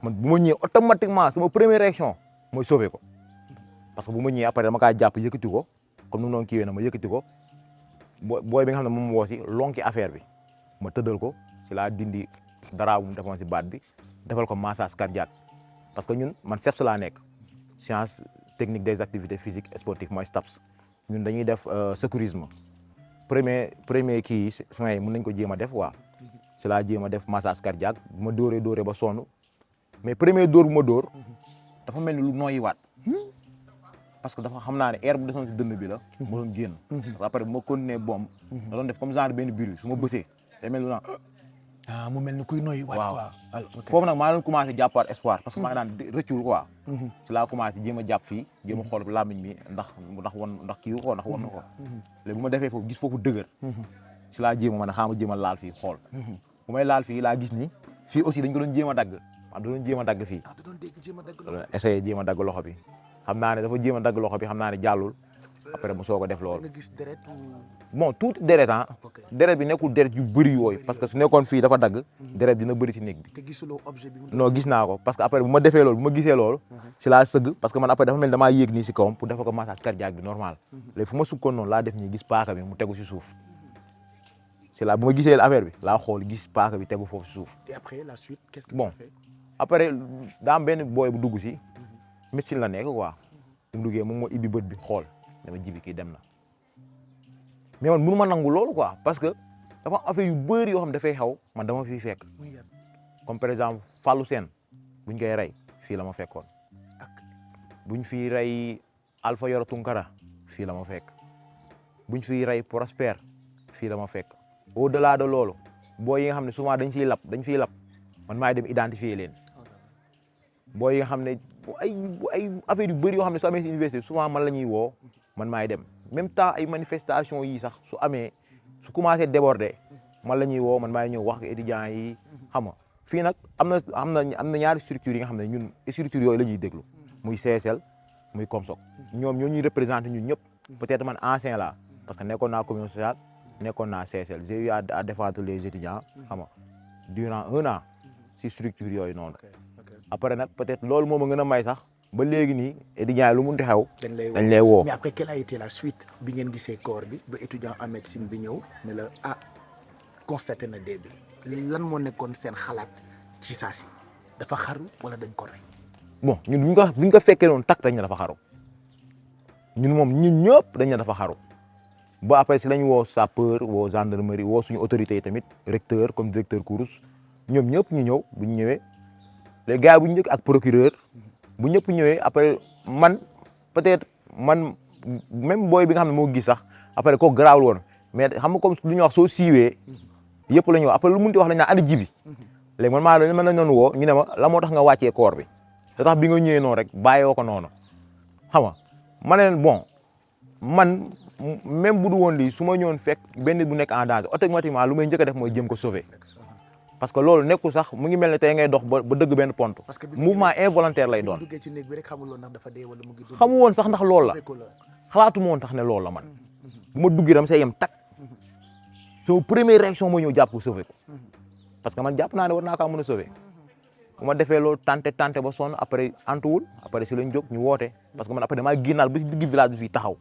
man bu ma ñëwee automatiquement sama première réaction mooy sauver ko parce que bu ma ñëwee après dama kaa jàpp yëkkati ko comme ni mu doon kiiwee na ma yëkkati ko booy bi nga xam ne moom woo si lonki affaire bi ma tëddal ko si laa dindi dara bu mu defoon si baat bi defal ko massage cardiaque parce que ñun man STEPS laa nekk science technique des activités physiques et sportives mooy STAPS ñun dañuy def secourisme premier kii soins yi mën nañ ko jéem a def waa si laa jéem a def massage cardiaque bu ma dóoree ba sonn mais premier dóor bu ma dóor dafa mel ni lu nooyiwaat parce que dafa xam naa ne air bu desoon si dënn bi la ma doon génn parce que après bu ma continuer bomb da doon def comme genre benn bruit su ma bësee day mel lu naa mu mel ni kuy nooyiwaat quoi. foofu nag maa doon commencé jàppaat espoir parce que maa ngi daan rëccul quoi si laa commencé jéem a jàpp fii jéem a xool làmmiñ bi ndax kii ko ndax wan na ko léegi bu ma defee foofu gis foofu dëgër si laa jéem a man a xaama jéem a laal fii xool bu may laal fii laa gis ni fii aussi dañ ko doon jéem a dagg da doon jéem a dagg fii essayé jéem a dagg loxo bi xam naa ne dafa jéem a dagg loxo bi xam naa ne jàllul après mu soog a def loolu. nga gis deret bon tuuti deret ok deret bi nekkul deret yu bëri yooyu parce que su nekkoon fii dafa dagg deret dina bëri si néeg bi. te gisuloo objet bi. non gis naa ko parce que après bu ma defee loolu bu ma gisee loolu si laa sëgg parce que man après dafa mel damaa yéeg nii si kawam pour defal ko massage cardiaque bi normal léegi fu ma sukkoon noonu laa def nii gis paaka bi mu tegu si suuf c'est là bu ma gisee affaire bi laa xool gis paaka bi tegu foofu si suuf. et après la suite qu'est-ce que bon tu as fait? après daa am benn booy bu dugg si médecine la nekk quoi bu mu duggee moom moo ibbi bët bi xool dama jibi kii dem na mais man mënu ma nangu loolu quoi parce que dafa am affaire yu bëri yoo xam dafay xaw man dama fiy fekk comme par exemple Fallou Sène buñ koy rey fii la ma fekkoon buñ fiy rey Alpha Yoro Tunkara fii la ma fekk buñ fiy rey Prosper fii la ma fekk au delà de loolu boo yi nga xam ne souvent dañ fiy lap man maay dem identifier leen boo yi nga xam ne ay affaire yu bëri yoo xam ne su amee si université souvent man la ñuy woo man maay dem même temps ay manifestation yi sax su amee su commencé déborder man la ñuy woo man maay ñëw wax ak étudiants yi xam nga fii nag am na ñaari structures yi nga xam ne ñun structures yooyu la ñuy déglu muy CSL muy Comsoc ñoom ñoo ñuy représenté ñun ñëpp peut-être man ancien la parce que nekkoon naa commission sociale nekkoon naa CSL j'ai eu à défendre les étudiants xam nga durant 1 an si structure yooyu noonu après nag peut-être loolu moo ma gën a may sax ba léegi nii étudiants yi lu munti xew dañ lay woo mais après quelle a été la suite bi ngeen gisee corps bi ba étudiant en médecine bi ñëw ne la constaté na dee bi lan moo nekkoon seen xalaat ci saa si dafa xaru wala dañ ko rey. bon ñun buñ ko fekkee noonu takk dañ ne dafa xaru ñun ñëpp dañ ne dafa xaru ba après si lañ woo sapeur woo gendarmerie woo suñu autorité yi tamit recteur comme directeur Kourous ñoom ñëpp ñu ñëw bu ñu ñëwee les gars bu ñu njëkk ak procureur bu ñëpp ñëwee après man peut-être man même booy bi nga xam ne moo gis sax après kooku garaawul woon mais xam nga comme lu ñuy wax soo siiwee yëpp la ñu wax après lu munti wax lañ naan andi jibi léegi man lañ doon woo ñu ne ma la moo tax nga wàccee corps bi da tax bi nga ñëwee noonu rek bàyyoo ko noonu xam nga ma ne leen bon man même bu du woon lii su ma ñëwoon fekk benn nit bu nekk en danger automatiquement lu may njëkk a def mooy jëm ko sauver parce que loolu nekkul sax mu ngi mel ne tey ngay dox ba dëgg benn pont mouvement involontaire lay doon xamu woon sax ndax loolu la xalaatu ma woon tax ne loolu la man bu ma duggee dama say yem tak sama première réaction mooy ñëw jàpp ko sauver ko parce que man jàpp naa ne war naa kaa mën a sauver bu ma defee loolu tante ba sonn après antuwul après si lañ jóg ñu woote parce que man après damaa génnaal ba si digg village bi fii taxaw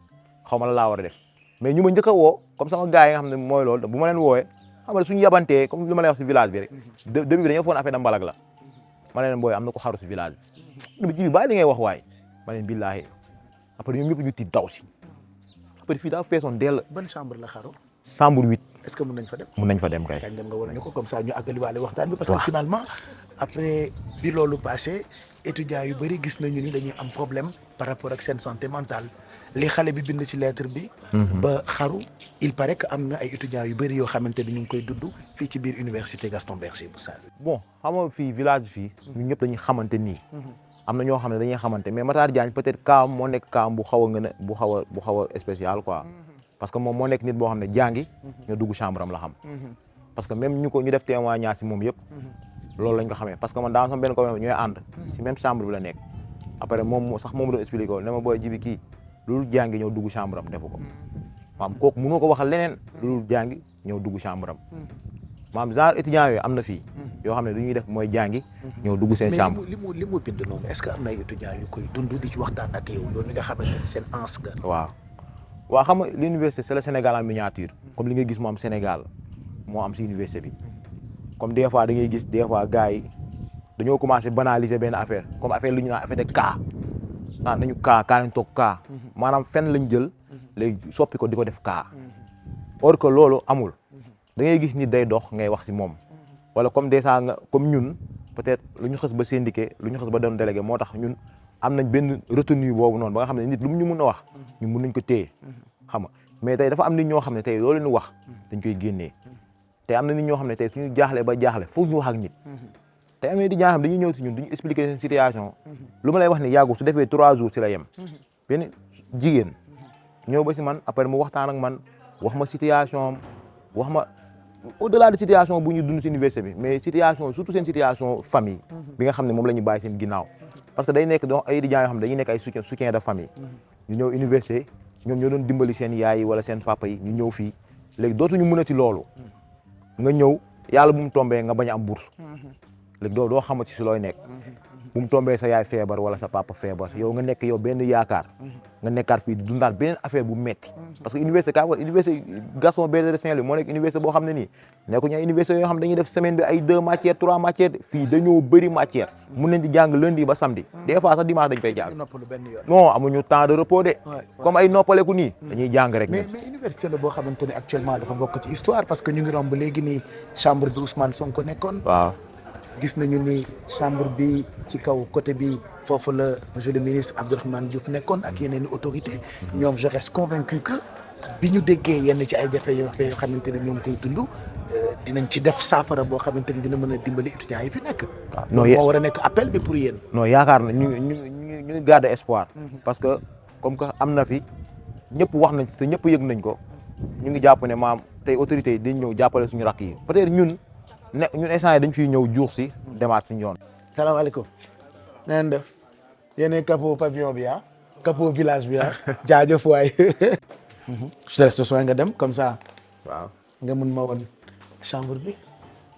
xaw ma la laa war a def mais ñu ma njëkk a woo comme sama gars yi nga xam ne mooy loolu bu ma leen woowee xam nga suñu yabantee comme li ma lay wax si village bi rek début bi dañoo foog affaire da mbalag la ma leen booy am na ko xaru si village bi ji bi bàyyi li ngay wax waay ma leen billaahi après ñoom ñëpp ñu tiit daw si après fii daa feesoon dell. ban chambre la xaru. chambre 8. est-ce que mën nañ fa dem. mën nañ fa dem kay. kañ dem nga wane ñu ko comme ça ñu àggaliwaale waxtaan bi. parce que finalement après bi loolu passé étudiants yu bëri gis nañu ni dañuy am problème par rapport ak seen santé mentale li xale bi bind ci lettre bi. ba xaru il paraît que am na ay étudiants yu bëri yoo xamante ni ñu ngi koy dund fii ci biir université Gaston Berger bu Saint-Louis. bon xam nga fii village fii. ñun ñëpp dañuy xamante nii. am na ñoo xam ne dañuy xamante mais Matar Diagne peut-être cas moo nekk cas bu xaw a ngën a bu xaw a spécial quoi. parce que moom moo nekk nit boo xam ne jàngi. ñoo dugg chambre am la xam. parce que même ñu def témoignage si moom yëpp. loolu lañ ko xamee parce que man daa sama benn ko ñooy ànd. si même chambre bi la nekk. après moom sax moom doon expliqué ko ne ma booy jibi kii loolu jàngi ñëw dugg chambre am defu ko. maam kooku mënoo ko waxal leneen loolu jàngi ñëw dugg chambre am. maam genre étudiants yooyu am na fii. yoo xam ne lu ñuy def mooy jàngi. ñëw dugg seen chambre mais li mu bind noonu est-ce que am na ay étudiants yu koy dund di ci waxtaan ak yow mi nga xamante ne seen ans nga. waaw xam nga l'université c'est le Sénégal en miniature. comme li nga gis moo am Sénégal moo am si université bi. comme des fois da ngay gis des fois gars yi dañoo commencé banaliser benn affaire comme affaire lu ñu naan affaire de cas. nañu cas nañ toog cas. maanaam fenn lañ jël. léegi soppi ko di ko def cas. or que loolu amul. da ngay gis nit day dox ngay wax si moom. wala comme des fois nga comme ñun peut-être lu ñu xës ba syndiqué lu ñu xës ba doon délégué moo tax ñun am nañ benn retenue boobu noonu ba nga xam ne nit lu mu ñu mun a wax. ñun mun nañ ko téye. xam nga mais tey dafa am nit ñoo xam ne tey loolu ñu wax dañ koy génnee. te am na nit ñoo xam ne tey suñu jaaxlee ba jaaxle foog ñu wax ak nit. te am na di ñaa xam dañuy ñëw si ñun duñu expliquer seen situation. lu ma lay wax ni yàggul su defee 3 jours si la yem. benn jigéen ñëw ba si man après mu waxtaan ak man wax ma situation wax ma au-delà de situation bu ñu dund si université bi mais situation surtout seen situation famille. bi nga xam ne moom la ñu bàyyi seen ginnaaw. parce que day nekk donc ay étudiants yoo xam ne dañuy nekk ay soutien de famille. ñu ñëw université ñoom ñoo doon dimbali seen yaay yi wala seen papa yi ñu ñëw fii léegi dootuñu mënati loolu nga ñëw yàlla bu mu tombee nga bañ a am bourse léegi doo xamati si looy nekk bu mu tombee sa yaay feebar wala sa papa feebar yow nga nekk yow benn yaakaar nga nekkaat fii dundaat beneen affaire bu metti parce que université Gaston Berger de Saint-Louis moo nekk université boo xam ne nii nekkuñu ay université yoo xam dañuy def semaine bi ay 2 matières 3 matières fii dañoo bëri matière mun nañ di jàng lundi ba samedi des fois sax dimanche dañ koy jàng non amuñu temps de repos de comme ay noppaleku nii dañuy jàng rek mais université la boo xamante ne actuellement dafa bokk ci histoire parce que ñu ngi romb léegi nii chambre bi Ousmane Sonko nekkoon waaw gis nañu ni chambre bi ci kaw côté bi foofu la monsieur le ministre Abdourahmane Diouf nekkoon ak yeneen i autorité ñoom je reste convaincu que bi ñu déggee yenn ci ay jafe-jafe yoo xamante ne ñoo ngi koy dund dinañ ci def saafara boo xamante ni dina mën a dimbali étudiants yi fi nekk. non moo war a nekk appel bi pour yéen. non yaakaar na ñu garder espoir. parce que comme que am na fi ñëpp wax nañ te ñëpp yëg nañ ko ñu ngi jàpp ne maam tey autorités yi dañ ñëw jàppale suñu rakk yi peut-être ñun instant yi dañ fiy ñëw juux si demaat suñu yoon. salaamaaleykum. na ngeen def yéenay capot pavillon bi ah capot village bi ah jaajëf waay. je te laisse nga dem comme ça. waaw nga mun ma woon chambre bi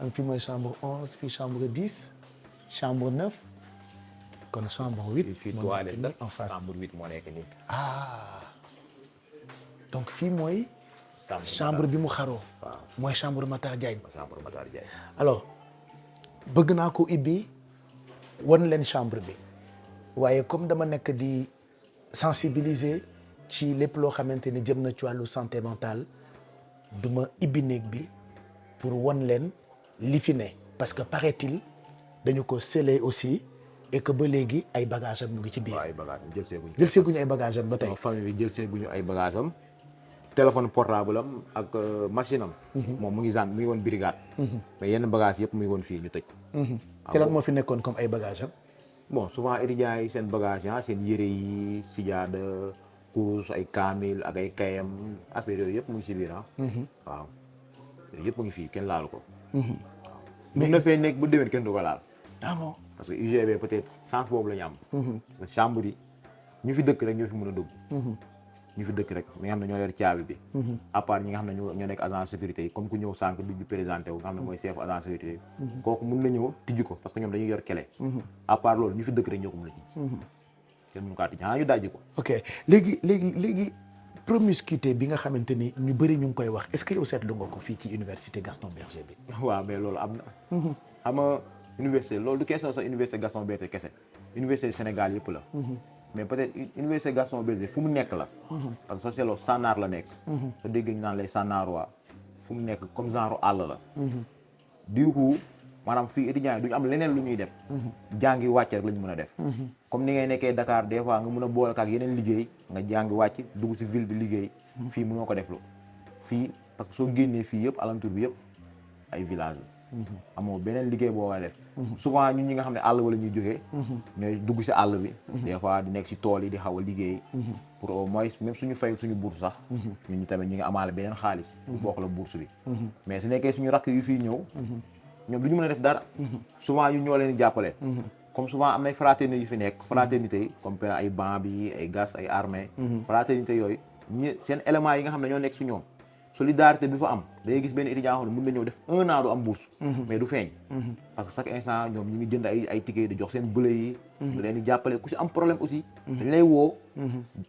am fii mooy chambre 11 fii chambre 10 chambre 9 kon chambre 8. fii toilette la en face chambre 8 moo nekk nii. donc fii mooy. chambre bi mu xaroo. waaw mooy chambre Matar Diagne. chambre Matar Diagne. alors bëgg naa ko ibbi wan leen chambre bi waaye comme dama nekk di sensibiliser ci lépp loo xamante ni jëm na ci wàllu santé mentale du ma ibbi néeg bi pour wan leen li fi ne parce que paraît-il dañu ko scellé aussi et que ba léegi ay bagages am mu ngi ci biir. waaw ay bagages jël seeguñu ay bagages am ba tey. famille bi jël seeguñu ay bagages am téléphone portable am ak machine am. moom mu ngi woon brigade. mais yenn bagages yëpp mu ngi woon fii ñu tëj. te lan moo fi nekkoon comme ay bagages am. bon souvent étudiants yi seen bagages yi seen yére yi sijaada kurus ay kaamil ak ay kayam affaire yooyu yëpp mu ngi si biir waaw yooyu yëpp mu ngi fii kenn laalu ko. mais na fee nekk bu déwén kenn du ko laal. ah bon parce que UGB peut-être sens boobu la ñu am. parce que chambre yi ñu fi dëkk rek ñoo fi mën a dugg. ñu fi dëkk rek ñi nga xam ne ñoo yor caabi bi. à part ñi nga xam ne ñoo nekk agent sécurité yi comme ku ñëw sànq du présenté wu nga xam ne mooy chef agent sécurité yi. kooku mën na ñëw tijji ko parce que ñoom dañuy yor clé. à part loolu ñu fi dëkk rek ñoo ko mën a tijji. kenn mënu kaa tijji xanaa ñu dajji ko. ok léegi promiscuité bi nga xamante ni ñu bëri ñu ngi koy wax est-ce que yow seetlu nga ko fii ci université Gaston Berger bi. waaw mais loolu am na. xam nga université loolu du question sax université Gaston Berger kese université Sénégal yëpp la. mais peut-être université Gaston Berger fu mu nekk la. parce que soo seetloo Sànnaar la nekk. soo dégg ñu naan lay Sànnaaruwaa fu mu nekk comme genre àll la. du coup maanaam fii étudiants yi duñu am leneen lu ñuy def. jàngi wàcc rek la ñu mën a def. comme ni ngay nekkee Dakar des fois nga mën a boole ak yeneen liggéey nga jàngi wàcc dugg ci ville bi liggéey. fii mënoo ko def lu fii parce que soo génnee fii yëpp alentour bi yëpp ay village la. amoo beneen liggéey boo koy def. souvent ñun ñi nga xam ne àll wala ñuy jógee. ñooy dugg ci àll bi. des fois di nekk ci tool yi di xaw a liggéey. pour au moins même suñu fay suñu bourse sax. ñun ñu tamit ñu ngi amaale beneen xaalis. bu bokk la bourse bi. mais su nekkee suñu rakk yu fii ñëw. ñoom du ñu mën a def dara. souvent ñun ñoo leen di jàppale. comme souvent am nay fraternité yu fi nekk fraternité yi comme par ay banc bi ay gas ay armée. fraternité yooyu seen éléments yi nga xam ne ñoo nekk su ñoom. solidarité bi fa am da ngay gis benn étudiant xam ne mën na ñëw def 1 an du am bourse. mais du feeñ. parce que chaque instant ñoom ñu ngi jënd ay ticket di jox seen bële yi. ñu leen di jàppale ku si am problème aussi. dañ lay woo.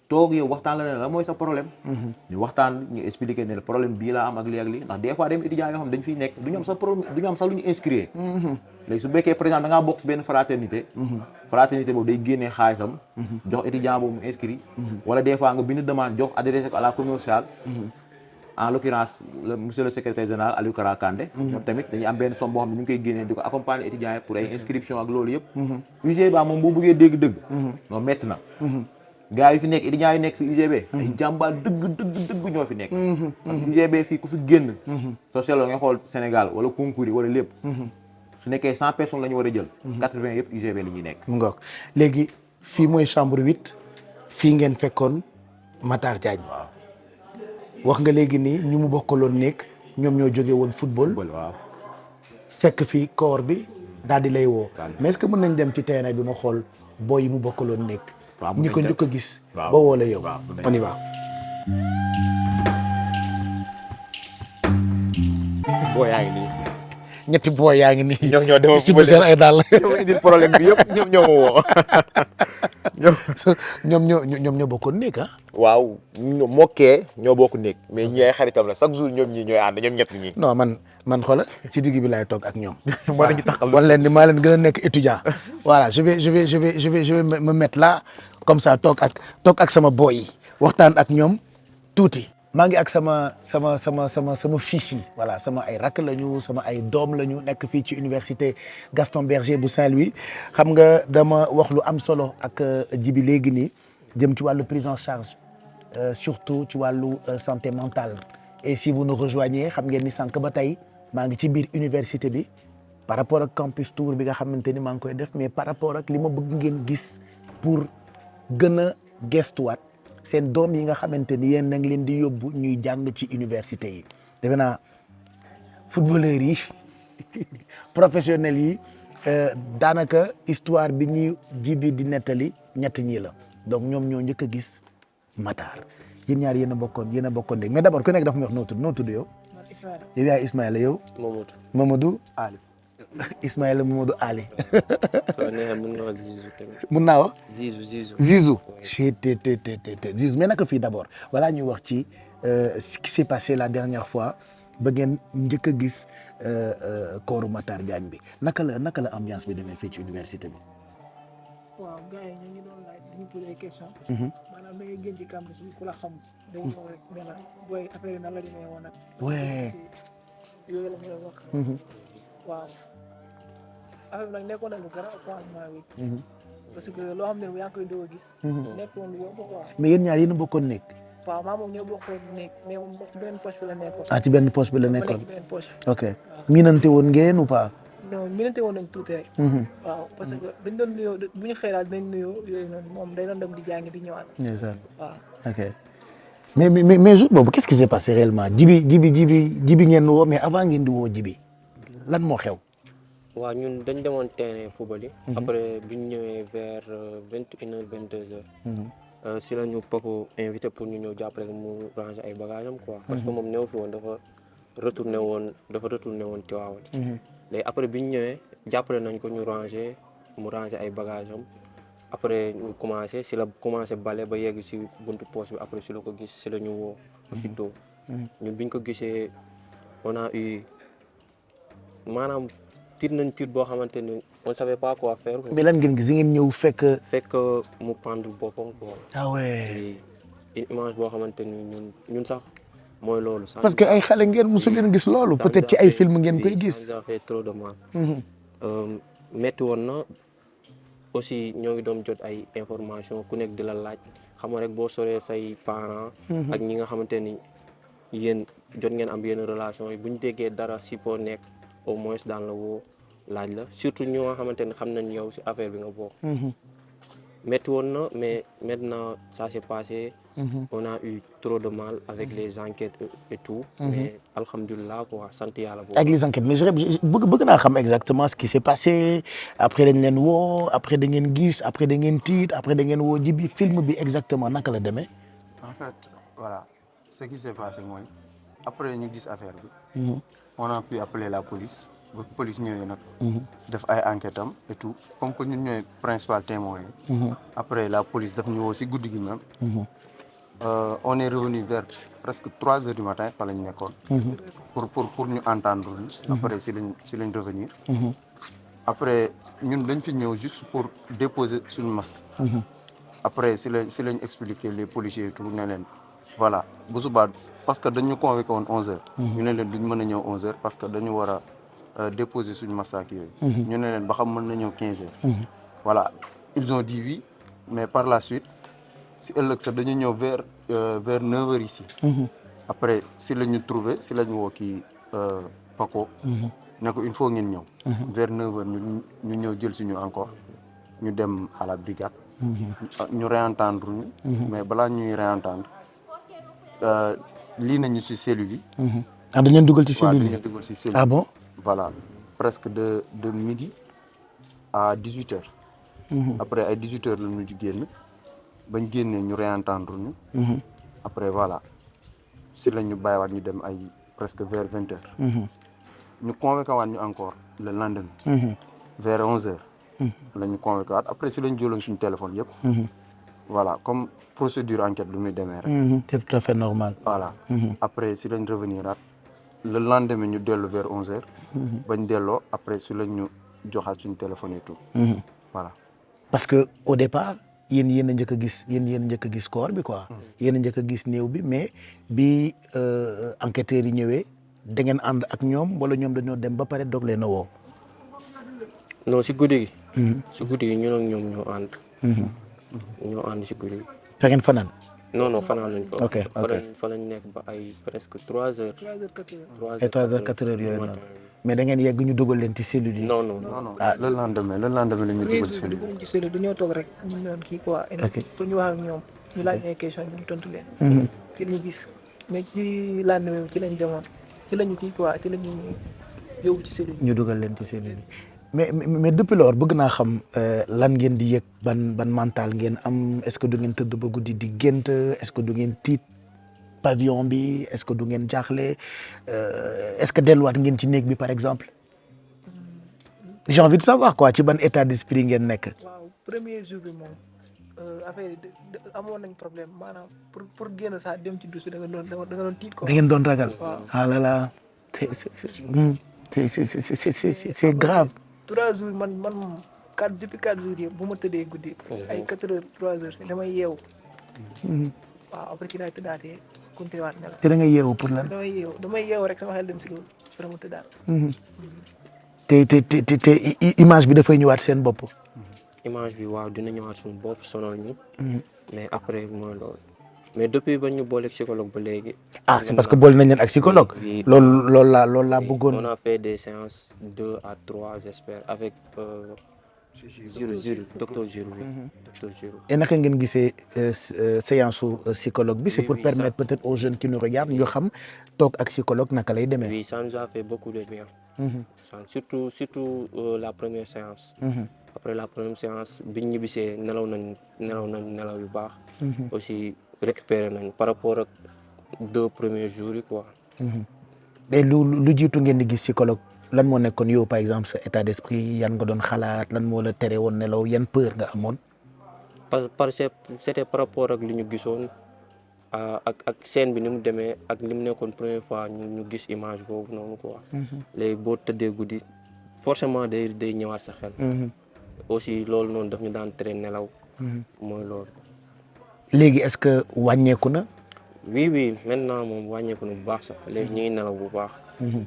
toog yow waxtaan la ne la mooy sa problème. ñu waxtaan ñu expliquer ne le problème bii laa am ak lii ak lii ndax des fois dem étudiants yoo xam dañ fiy nekk du ñu am sa problème du ñu am sax lu ñu inscrire. léegi su bekkee par exemple da ngaa bokk benn fraternité. fraternité boobu day génnee xaalisam. jox étudiant boobu mu inscrit. wala des fois nga bind demande jox adressé ko à la commerciale. en l'occurrence monsieur le secrétaire général Aliou Kara Kandé. ñoom tamit dañuy am benn somme boo xam ne ñu ngi koy génnee di ko accompagner étudiants yi pour ay inscription ak loolu yëpp. UGB moom boo bëggee dégg-dëgg. non métti na. gars yi fi nekk étudiants yi nekk fi UGB. ay jàmbaar dëgg ñoo fi nekk. parce que UGB fii ku fi génn. soo seetloo nga xool Sénégal wala concours yi wala lépp. su nekkee 100 personnes la ñu war a jël. 80 yëpp UGB la ñuy nekk. mu ngoog léegi fii mooy chambre 8 fii ngeen fekkoon Matar Diagne. wax nga léegi nii ñu mu bokkaloon nekk ñoom ñoo jóge woon football. waaw fekk fii koor bi daal di lay woo. mais est-ce que mën nañ dem ci terrain bi ma xool booy yi mu bokkaloon nekk. ñi ko njëkk a gis. ba woo la yow on y va. boo yaa ngi nii. ñetti booy yaa ngi nii. ñoom ñoo demoon si seen ay dàll. ñoo indil problème bi yëpp ñoom ñoo ma woo. ñoom ñoo bokkoon néeg ah. waaw mokkee ñoo bokk néeg mais ñi ay xaritam la chaque jour ñoom ñii ñooy ànd ñoom ñett ñi. non man xoola ci digg bi laay toog ak ñoom. moo tax ñu taxal wan leen ni maa leen gën a nekk étudiant. voilà je vais me mettre là comme ça toog ak sama boy yi waxtaan ak ñoom tuuti. maa ngi ak sama fils yi voilà sama ay rakk lañu sama ay doom lañu nekk fii ci université Gaston Berger bu Saint-Louis xam nga dama wax lu am solo ak Djiby léegi nii jëm ci wàllu prise en charge surtout ci wàllu santé mentale et si vous nous rejoignez xam ngeen ni sànq ba tey maa ngi ci biir université bi par rapport ak campus tour bi nga xamante ni maa ngi koy def mais par rapport ak li ma bëgg ngeen gis pour gën a gestuwaat seen doom yi nga xamante ni yéen na ngi leen di yóbbu ñuy jàng ci université yi defe naa footballeurs yi professionnels yi daanaka histoire bi ñuy Djiby di nettali ñett ñii la donc ñoom ñoo njëkk a gis Matar yéen ñaar yéen a bokkoon dégg mais d'abord ku nekk dafa may wax noo tudd yow. yow yaay Ismaïla yow. Mamadou Ali. Ismaïla Mamadou Ali. soo neexee mun nga wax Zizou tamit. mun naa wax. Zizou. Zizou mais naka fii d'abord voilà ñuy wax ci ce qui s'est passé la dernière fois ba ngeen njëkk a gis kooru Matar Diagne bi naka la ambiance bi demee fii ci université bi. waaw gars yi ñu ngi doon laaj dañu posé ay questions. maanaam da ngay génn ci campus bi ku la xam. day ñëw rek ne la booy affaire yi nan la demee woon ak. yooyu la ñu doon wax. waaw affaire bi nag nekkoon na lu garaaw commencement bi. parce que loo xam ne yaa ngi koy doog a gis. nekkoon lu yomb quoi. mais yéen ñaar yéen a bokkoon nekk. waaw maa moom ñoo bokkoon nekk mais moom ci benn poche bi la nekkoon. ci benn poche bi la nekkoon. ci benn poche. ok miinante woon ngeen ou pas. non miinante woon nañ tuuti rek. waaw parce que dañ doon nuyoo bu ñu xëy daal dinañ nuyoo yooyu noonu moom day doon dem di jàngi di ñëwaat. ndeysaan waaw. ok mais jour boobu qu'est-ce qui s'est passé réellement Djiby ngeen woo mais avant ngeen di woo Djiby lan moo xew. waaw ñun dañ demoon terrain football yi. après bi ñu ñëwee vers 21h 22h. si la ñu Paco invité pour ñu ñëw jàppale mu ranger ay bagages am quoi. parce que moom néew fi woon dafa retourné woon Tivaouane. léegi après bi ñu ñëwee jàppale nañ ko ñu mu ranger ay bagages am après ñu commencé bale ba yegg si buntu poste bi après si la ko gis si la ñu woo. aussitôt ñun biñ ko gisee on a eu maanaam tiit nañ tiit boo xamante ni on savait pas quoi faire. mais lan ngeen gis ngeen ñëw fekk mu pendre boppam quoi. ah ouais. une image boo xamante ni ñun sax mooy loolu. parce que ay xale ngeen mosul leen gis loolu. peut-être ci ay film ngeen koy gis. ça fait trop de mal. metti woon na aussi ñoo ngi doon jot ay information ku nekk di la laaj xam nga rek boo soree say parents. ak ñi nga xamante ni yéen jot ngeen am yenn relation yi bu ñu déggee dara si foo nekk au moins daan la woo laaj la surtout ñoo nga xamante ni xam nañ yow si affaire bi nga bokk. metti woon na mais maintenant ça s'est passé. On a eu trop de mal avec les enquêtes et tout. Mais alhamdulilah quoi sant yàlla boobu. avec les enquêtes mais bëgg naa xam exactement ce qui s'est passé après dañ leen woo après da ngeen gis après da ngeen tiit après da ngeen woo Djiby film bi exactement naka la demee. en fait voilà ce qui s'est passé mooy après ñu gis affaire bi. on a pu appeler la police. ba police ñëwee nag. def ay enquête am et tout comme que ñun ñooy principal témoin yi. après la police daf ñu woo si guddi gi même. On est revenu vers presque 3 heures du matin fa la ñu nekkoon. pour ñu entendre ñu. après si lañ revenir. après ñun dañ fi ñëw juste pour déposer suñu masque. après si lañ expliquer les policiers et tout ne leen voilà bu subaa parce que dañu convoqué woon 11 heures. ñu ne leen duñ mën a ñëw 11 heures parce que dañu war a déposer suñu masque yooyu. ñu ne leen ba xam mën na ñëw 15 heures. voilà ils ont dit oui mais par la suite. si ëllëg sax dañu ñëw vers 9 heures ici. après si la ñu trouvé si la ñu woo kii Paco. ne ko il faut ngeen ñëw. vers 9 heures ñu ñëw jël suñu encore ñu dem à la brigade. ñu réentendre ñu. mais balaa ñuy réentendre lii nañu si cellule yi. ah dañ leen dugal ci cellule yi dañ leen dugal si cellule. ah bon. voilà presque de midi à 18 heures. après ay 18 heures la ñu génn. bañ génnee ñu réentendre ñu. après voilà si la ñu bàyyiwaat ñu dem ay presque vers 20h. ñu convoqué waat ñu encore le lendemain. vers 11h. la ñu convoqué waat après si la ñu jëloon suñu téléphone yëpp. voilà comme procédure enquête lu muy demee rek. c'est tout à fait normal. voilà après si lañ revenir aat le lendemain ñu dellu vers 11h. bañ delloo après si lañ ñu joxaat suñu téléphone et tout. voilà. parce que au départ yéen a njëkk a gis njëkk a gis corps bi quoi. yéen a njëkk a gis néew bi mais bi enquêteurs yi ñëwee da ngeen ànd ak ñoom wala ñoom dañoo dem ba pare doog leen a woo. non si guddi gi. si guddi gi ñun ak ñoom ñoo ànd. ñoo ànd si guddi gi. fa ngeen fanaan. non fanaan lañ fa. ok fa lañ nekk ba ay presque 3 heures. 3 heures 4 heures yooyu noonu. mais da ngeen yegg ñu dugal leen ci cellule yi. non. le lendemain la ñu dugal ci cellule ci cellule dañoo toog rek ñu doon kii quoi. pour ñu wax ak ñoom ñu laaj ay question ñu tontu leen. ci lañu gis mais ci lendemain ci lañ demoon ci lañu kii quoi ci lañu yóbbu ci cellule ñu dugal leen ci cellule yi mais depuis lors bëgg naa xam lan ngeen di yëg ban mental ngeen am est-ce que du ngeen tëdd ba guddi di gént est-ce que du ngeen tiit pavillon bi est-ce que du ngeen jaaxle est-ce que delluwaat ngeen ci néeg bi par exemple j'ai envie de savoir quoi ci ban état d'esprit ngeen nekk. waaw premier jour bi moom affaire yi amoon nañ problème maanaam pour génn sax dem ci douche bi da nga doon tiit quoi. da ngeen doon ragal. waaw ah là là c'est grave. 3 jours man moom depuis 4 jours yëpp bu ma tëddee guddi. ay 4 heures 3 heures damay yeewu. waaw après ci laay tëddaatee continué waat ne la. te da ngay yeewu pour lan. damay yeewu rek sama xel dem si loolu après ma tëddaat. te image bi dafay ñëwaat seen bopp. image bi waaw dina ñëwaat suñu bopp sonal ñu. mais après mooy loolu. mais depuis ba ñu booleeg psychologue ba léegi. ah c'est parce que boole nañ leen ak psychologue. loolu laa bëggoon. on a fait des séances 2 à 3 j'espère avec docteur Giroux. docteur Giroux. et naka ngeen gisee séance su psychologue bi c'est pour permettre peut-être aux jeunes qui nous regardent ñu xam toog ak psychologue naka lay demee. oui ça nous a fait beaucoup de bien. surtout la première séance. après la première séance biñ ñibbisee nelaw nañ nelaw yu baax. aussi récupérer nañ par rapport ak 2 premiers jours yi quoi. mais lu jiitu ngeen di gis psychologue lan moo nekkoon yow par exemple sa état d'esprit yan nga doon xalaat lan moo la tere woon nelaw yan peur nga amoon. c'était par rapport ak li ñu gisoon ak scène bi ni mu demee ak li mu nekkoon première fois ñu gis image boobu noonu quoi. léegi boo tëddee guddi forcément day ñëwaat sa xel. aussi loolu noonu daf ñu daan tere nelaw. mooy loolu. léegi est-ce que wàññeeku na. oui maintenant moom wàññeeku na bu baax sax léegi ñu ngi nelaw bu baax.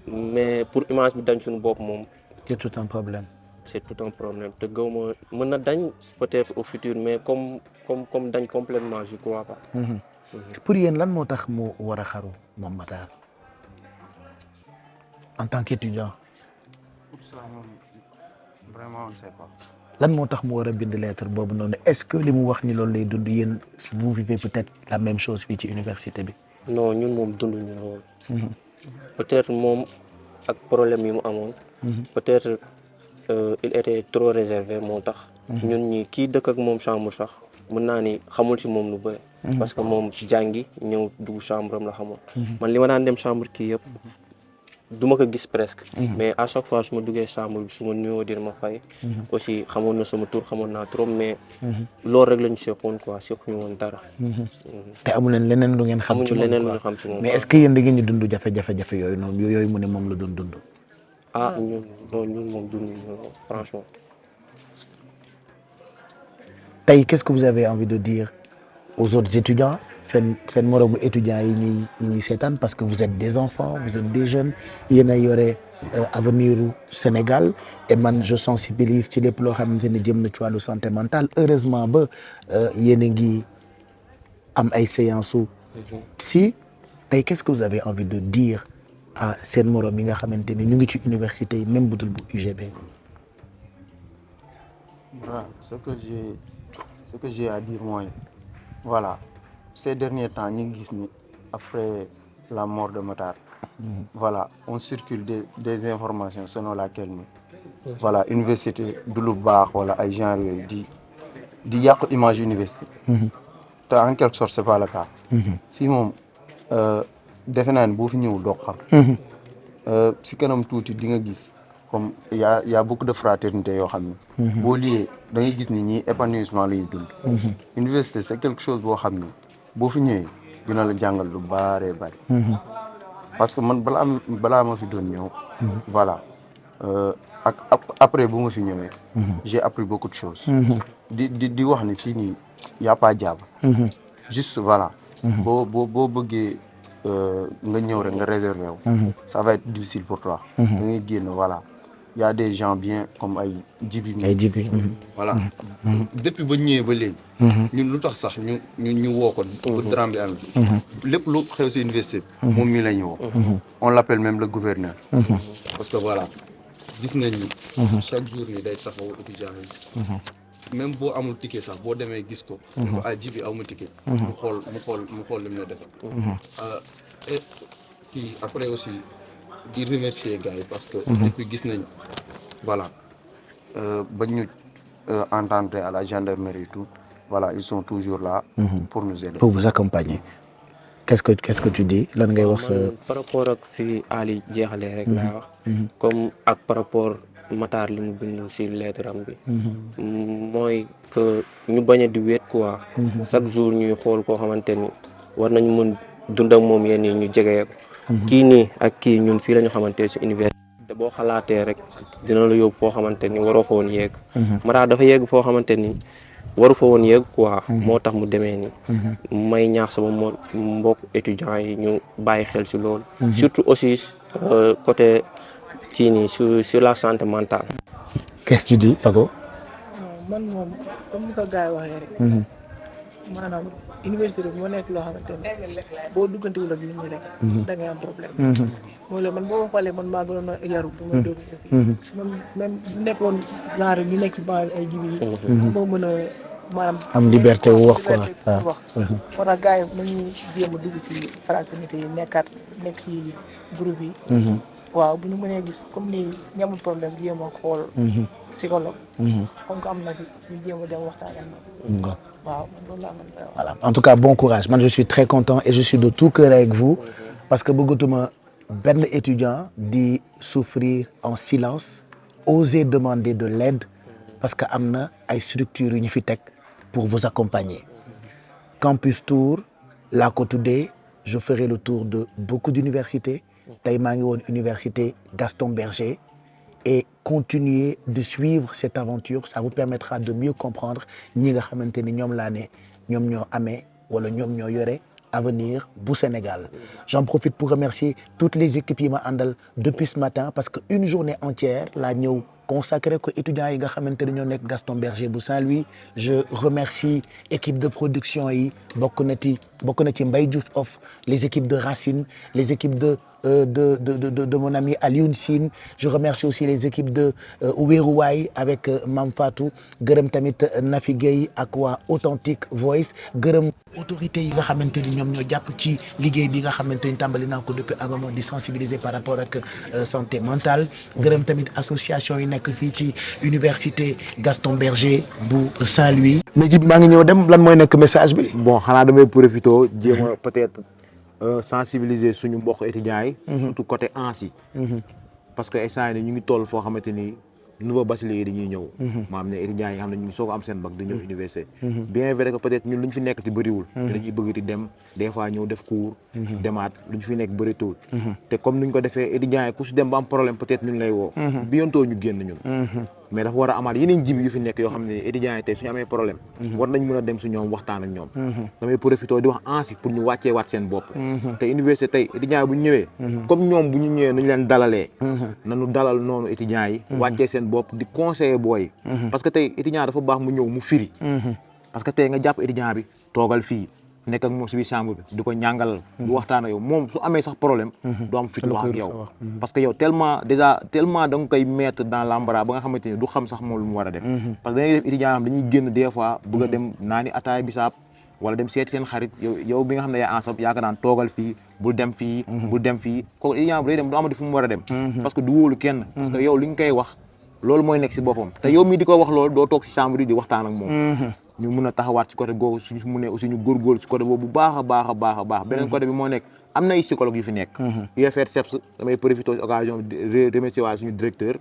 mais pour image bi dañ suñu bopp moom. c'est tout un problème. c'est tout un problème te gaw ma mën na dañ peut-être au futur mais comme dañ complètement je crois pas. pour yéen lan moo tax mu war a xaru moom Matar en tant qu'étudiant. pour ça vraiment on ne sait pas. lan moo tax mu war a bind lettre boobu noonu est-ce que li mu wax ni loolu lay dund yéen vous vivez peut-être la même chose fii ci université bi. non ñun moom dunduñu loolu. peut-être moom ak problème yi mu amoon. peut-être il était trop réservé moo tax. ñun ñi kii dëkk ak moom chambre sax mën naa ni xamul ci moom lu bëri. parce que moom jàngi ñëw dugg chambre am la xamoon. man li ma daan dem chambre kii yëpp. du ma ko gis presque. mais à chaque fois su ma duggee chambre bi su ma nuyoo dina ma fay. aussi xamoon na sama tur xamoon naa trop mais. loolu rek la ñu seqoon quoi sequñu woon dara. te amu leen leneen lu ngeen xam ci moom leneen lu ñu xam ci moom mais est-ce que yéen da ngeen ñu dund jafe-jafe yooyu noonu yooyu mu ne moom la doon dund. ah ñun moom dund franchement. tey qu'est-ce que vous avez envie de dire aux autres étudiants seen moromu étudiants yi ñuy seetaan parce que vous êtes des enfants vous êtes des jeunes yéen a yore avenir u Sénégal et man je sensibilise ci lépp loo xamante ni jëm na ci wàllu santé mentale heureusement ba yéen a ngi am ay séances su si tey qu'est-ce que vous avez envie de dire à seen morom yi nga xamante ni ñu ngi ci université yi même budul bu UGB. Voilà, ce que j'ai à dire mooy voilà ces derniers temps ñu ngi gis ni après la mort de Matar. voilà on circule des informations selon laquelle ni voilà université du lu baax wala ay genre yooyu di yàq image université. te en quelque sorte c'est pas le cas. fii moom defe naa ne boo fi ñëwul doo xam. si kanam tuuti di nga gis comme y a beaucoup de fraternité yoo xam ne. boo liggéey da ngay gis ni ñii épanouissement la ñuy dund. université c'est quelque chose boo xam ne boo fi ñëwee dina la jàngal lu bëree bëri. parce que man balaa ma fi doon ñëw. voilà après bu ma fi ñëwee. j'ai appris beaucoup de choses. di wax ni fii nii y a pas Java. juste voilà. boo bëggee nga ñëw rek nga réservé wu. ça va être difficile pour toi. da ngay génn voilà y a des gens bien comme ay jibi. voilà depuis ba ñëwee ba léegi. ñun lu tax sax ñu woo ko. pour drame bi am lépp lu xew si université bi. moom mii la ñu woo. on l'appelle même le gouverneur. parce que voilà gis nañ ni. chaque jour ni day taxaw étudiant yi. même boo amul ticket sax boo demee gis ko. jibi aw ma ticket. mu xool li mu la defal. et kii après aussi di remercier gars yi parce que. depuis gis nañ voilà ba ñu entendre à la gendarmerie et tout voilà ils sont toujours là. pour nous aider. pour vous accompagner. qu'est-ce que tu dis lan ngay wax sa. par rapport ak fi Ali jeexalee rek laa wax. comme ak par rapport Matar li mu bind ci lettre am bi. mooy que ñu bañ a di wéet quoi. chaque jour ñuy xool koo xamante ni war nañu mën dund ak moom yéen ñu jege ko. kii nii ak kii ñun fii la ñu xamante ci université. te boo xalaatee rek dina la yóbbu foo xamante ni waroo fa woon yegg. Matar dafa yegg foo xamante ni waru fa woon yegg quoi. moo tax mu demee nii. may ñaax sama mbokk étudiants yi ñu bàyyi xel ci loolu. surtout aussi côté kii nii sur la santé mentale. qu'est-ce que tu dis Pago. man moom comme ni ko gars yi waxee rek. maanaam université bi moo nekk loo xamante ne boo duggantewul ak nit ñi rek. da ngay am problème. mooy la man boo xoolee man maa gënoon a yaru bu may dugg fii. même bu nekkoon genre ñu nekk ci baax ay jibi yi. moo mën a maanaam. am liberté wu wax quoi waaw. moo tax gars yi nañuy jéem a dugg ci fraternité yi nekk ci groupe yi. waaw bu ñu mënee gis comme ni ñamul problème jéem a xool. psychologue. comme que am na fi ñu jéem a dem waxtaan ak moom. waaw loolu laa mën a. voilà en tout cas bon courage man je suis très content et je suis de tout cœur avec vous parce que bëggatuma benn étudiant di souffrir en silence oser demander de l'aide parce que am na ay structures yu ñu fi teg pour vous accompagner. Campus Tour laa ko tuddee je ferai le tour de beaucoup d'universités tey maa ngi woon université Gaston Berger et continuer de suivre cette aventure ça vous permettra de mieux comprendre ñi nga xamante ni ñoom laa ne ñoom ñoo amee wala ñoom ñoo yore avenir bu Sénégal. J'en profite pour remercier toutes les équipes yi ma àndal depuis ce matin parce que une journée entière laa ñëw consacré ko étudiants yi nga xamante ne ñoo nekk Gaston Berger bu Saint-Louis. Je remercie équipe de production yi bokk na ci Mbaye Diouf Off les équipes de Racine les équipes de mon ami Alioune Sine. Je remercie aussi les équipes de Ouérouaï avec Mam Fatou gërëm tamit Nafi Gueye ak waa Authentic Voice gërëm autorités yi nga xamante ni ñoom ñoo jàpp ci liggéey bi nga xamante ni tàmbali naa ko depuis un moment di sensibiliser par rapport ak santé mentale gërëm tamit association yi nekk fii ci université Gaston Berger bu Saint-Louis. mais ji maa ngi ñëw dem lan mooy nekk message bi. bon xanaa damay profité jéem a peut-être sensibiliser suñu mbokk étudiants yi. surtout côté ANS yi. parce que instant yii ñu ngi toll foo xamante ni nouveau bachelier yi dañuy ñëw. maanaam ne étudiants yi nga xam ne ñu ngi soog a am seen bac di ñëw université. bien vrai que peut-être ñun lu ñu fi nekk ci bëriwul. te dañuy bëgg di dem des fois ñëw def cours. demaat lu ñu fi nekk bëritul. te comme ni ñu ko defee étudiants yi ku si dem ba am problème peut-être ñun lay woo. bientôt ñu génn ñun. mais dafa war a amaat yeneen jibi yu fi nekk yoo xam ne étudiants yi tey suñu amee problème war nañ mën a dem si ñoom waxtaan ak ñoom damay profité di wax ANS pour ñu wàccee waat seen bopp te université tey étudiants yi bu ñu ñëwee comme ñoom bu ñu ñëwee nañu leen dalalee nañu dalal noonu étudiants yi wàccee seen bopp di conseiller booy parce que tey étudiant dafa baax mu ñëw mu firi parce que tey nga jàpp étudiant bi toogal fii nekk ak moom si biir chambre bi di ko ñàngal du waxtaan ak yow moom su amee sax problème du am fit wax ak yow parce que yow tellement da nga koy mettre dans l'embarras ba nga xamante ni du xam sax moom lu mu war a def parce que dañuy def étudiant am dañuy génn des fois bëgg a dem naani ataay bisaab wala dem seeti seen xarit yow bi nga xam ne yaa ansab yaa ko daan toogal fii bul dem fii kooku étudiant bi day dem du amati fu mu war a dem parce que du wóolu kenn parce que yow li nga koy wax loolu mooy nekk si boppam te yow mii di ko wax loolu doo toog si chambre yi di waxtaan ak moom ñu mun a taxawaat ci côté googu suñu munee aussi ñu góorgóorlu ci côté boobu bu baax a baax beneen côté bi moo nekk am na ay psychologue yu fi nekk UFR SEPS damay profité ci occasion bi remercier waa suñu directeur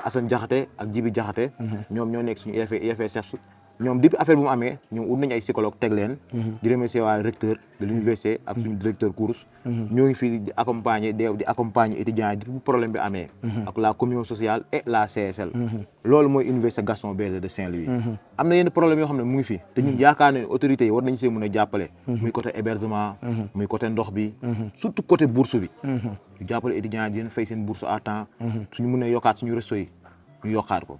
Assane Diakhaté ak Djibi Diakhaté ñoom ñoo nekk suñu UFR SEPS ñoom depuis affaire bu mu amee ñoom ut nañu ay psychologue teg leen di remercier waa recteur de l'université ak suñu directeur cours ñoo ngi fii di accompagner étudiants yi depuis problème bi amee ak la commission sociale et la CSL loolu mooy université Gaston Berger de Saint-Louis am na yenn problème yoo xam ne mu ngi fi te ñun yaakaar ne autorités yi war nañu see mën a jàppale muy côté hébergement muy côté ndox bi surtout côté bourse bi ñu jàppale étudiants yi di leen fay seen bourse à temps suñu mën a yokkaat suñu resto yi ñu yokkaat ko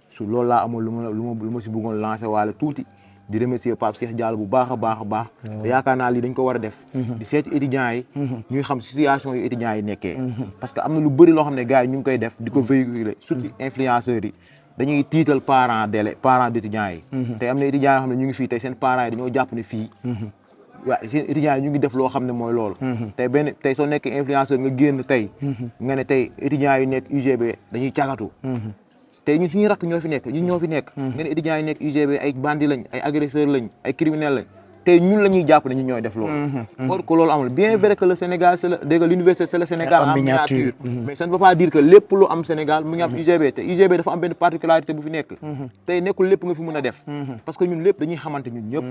su loolu laa amoon lu ma si bëggoon lancer waale tuuti di remercier Pape Cheikh Diallo bu baax a baax te yaakaar naa lii dañ ko war a def di seeti étudiants yi ñuy xam situation yu étudiants yi nekkee parce que am na lu bëri loo xam ne gars yi ñu ngi koy def di ko véhiculer surtout influenceurs yi dañuy tiital parents d'étudiants yi te am na étudiants yoo xam ne ñu ngi fii tey seen parents yi dañoo jàpp ne fii waaw seen étudiants yi ñu ngi def loo xam ne mooy loolu tey soo nekkee influenceur nga génn tey nga ne tey étudiants yi nekk UGB dañuy cagatu tey ñun suñuy rakk ñoo fi nekk nga ne étudiants yi nekk UGB ay bandits lañ ay agresseurs lañ ay criminels lañ tey ñun la ñuy jàpp ne ñun ñooy def loolu or que loolu amul bien vrai que le Sénégal l'université c'est le Sénégal en miniature mais ça ne veut pas dire que lépp lu am Sénégal mu ngi am UGB te UGB dafa am benn particularité bu fi nekk tey nekkul lépp nga fi mën a def parce que ñun lépp dañuy xamante ñun ñëpp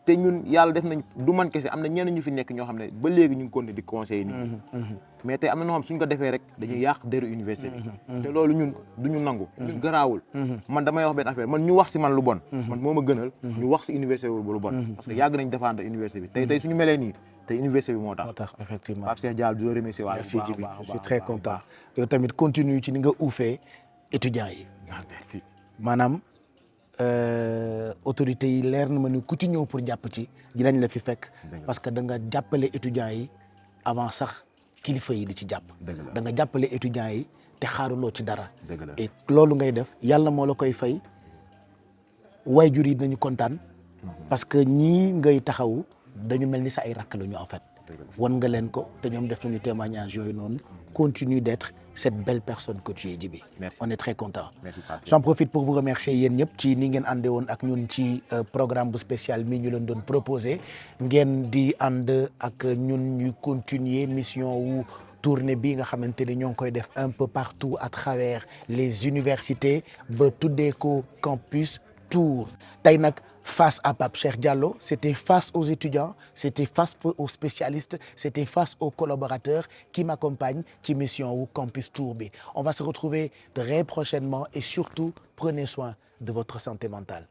te ñun yàlla def nañ du man kese am na ñenn ñu fi nekk ñoo xam ne ba léegi ñu ngi continuer di conseiller nit ñi mais tey am na ñoo xam suñ ko defee rek dañuy yàq deru université bi te loolu ñun du ñu nangu ñun garaawul man damay wax benn affaire man ñu wax si man lu bon man moo ma gënal ñu wax si université bi lu bon parce que yàgg nañ défendre université bi tey suñu melee nii tey université bi moo tax effectivement Pape Cheikh Diallo di la remercier waale merci Djibi je suis très content yow tamit continue ci ni nga uufee étudiants yi merci maanaam autorités yi leer na ma ni ku ci ñëw pour jàpp ci dinañ la fi fekk parce que da nga jàppale étudiants yi avant sax kilifa yi di ci jàpp da nga jàppale étudiants yi te xaaruloo ci dara et loolu ngay def yàlla moo la koy fay waajur yi dinañu kontaan parce que ñii ngay taxawu dañu mel ni sa ay rakk la ñu en fait wan nga leen ko te ñoom def nañu témoignage yooyu noonu continue d'être cette belle personne que tu es Djibi on est très content j'en profite pour vous remercier yéen ñëpp ci ni ngeen àndee woon ak ñun ci programme bu spécial mi ñu leen doon proposé ngeen di ànd ak ñun ñuy continuer mission wu tournée bi nga xamante ni ñoo ngi koy def un peu partout à travers les universités ba tuddee ko campus tour tey nag face à Pape Cheikh Diallo, c'était face aux étudiants, c'était face aux spécialistes, c'était face aux collaborateurs qui m'accompagnent ci mission wu Campus Tour bi. On va se retrouver très prochainement et surtout prenez soin de votre santé mentale.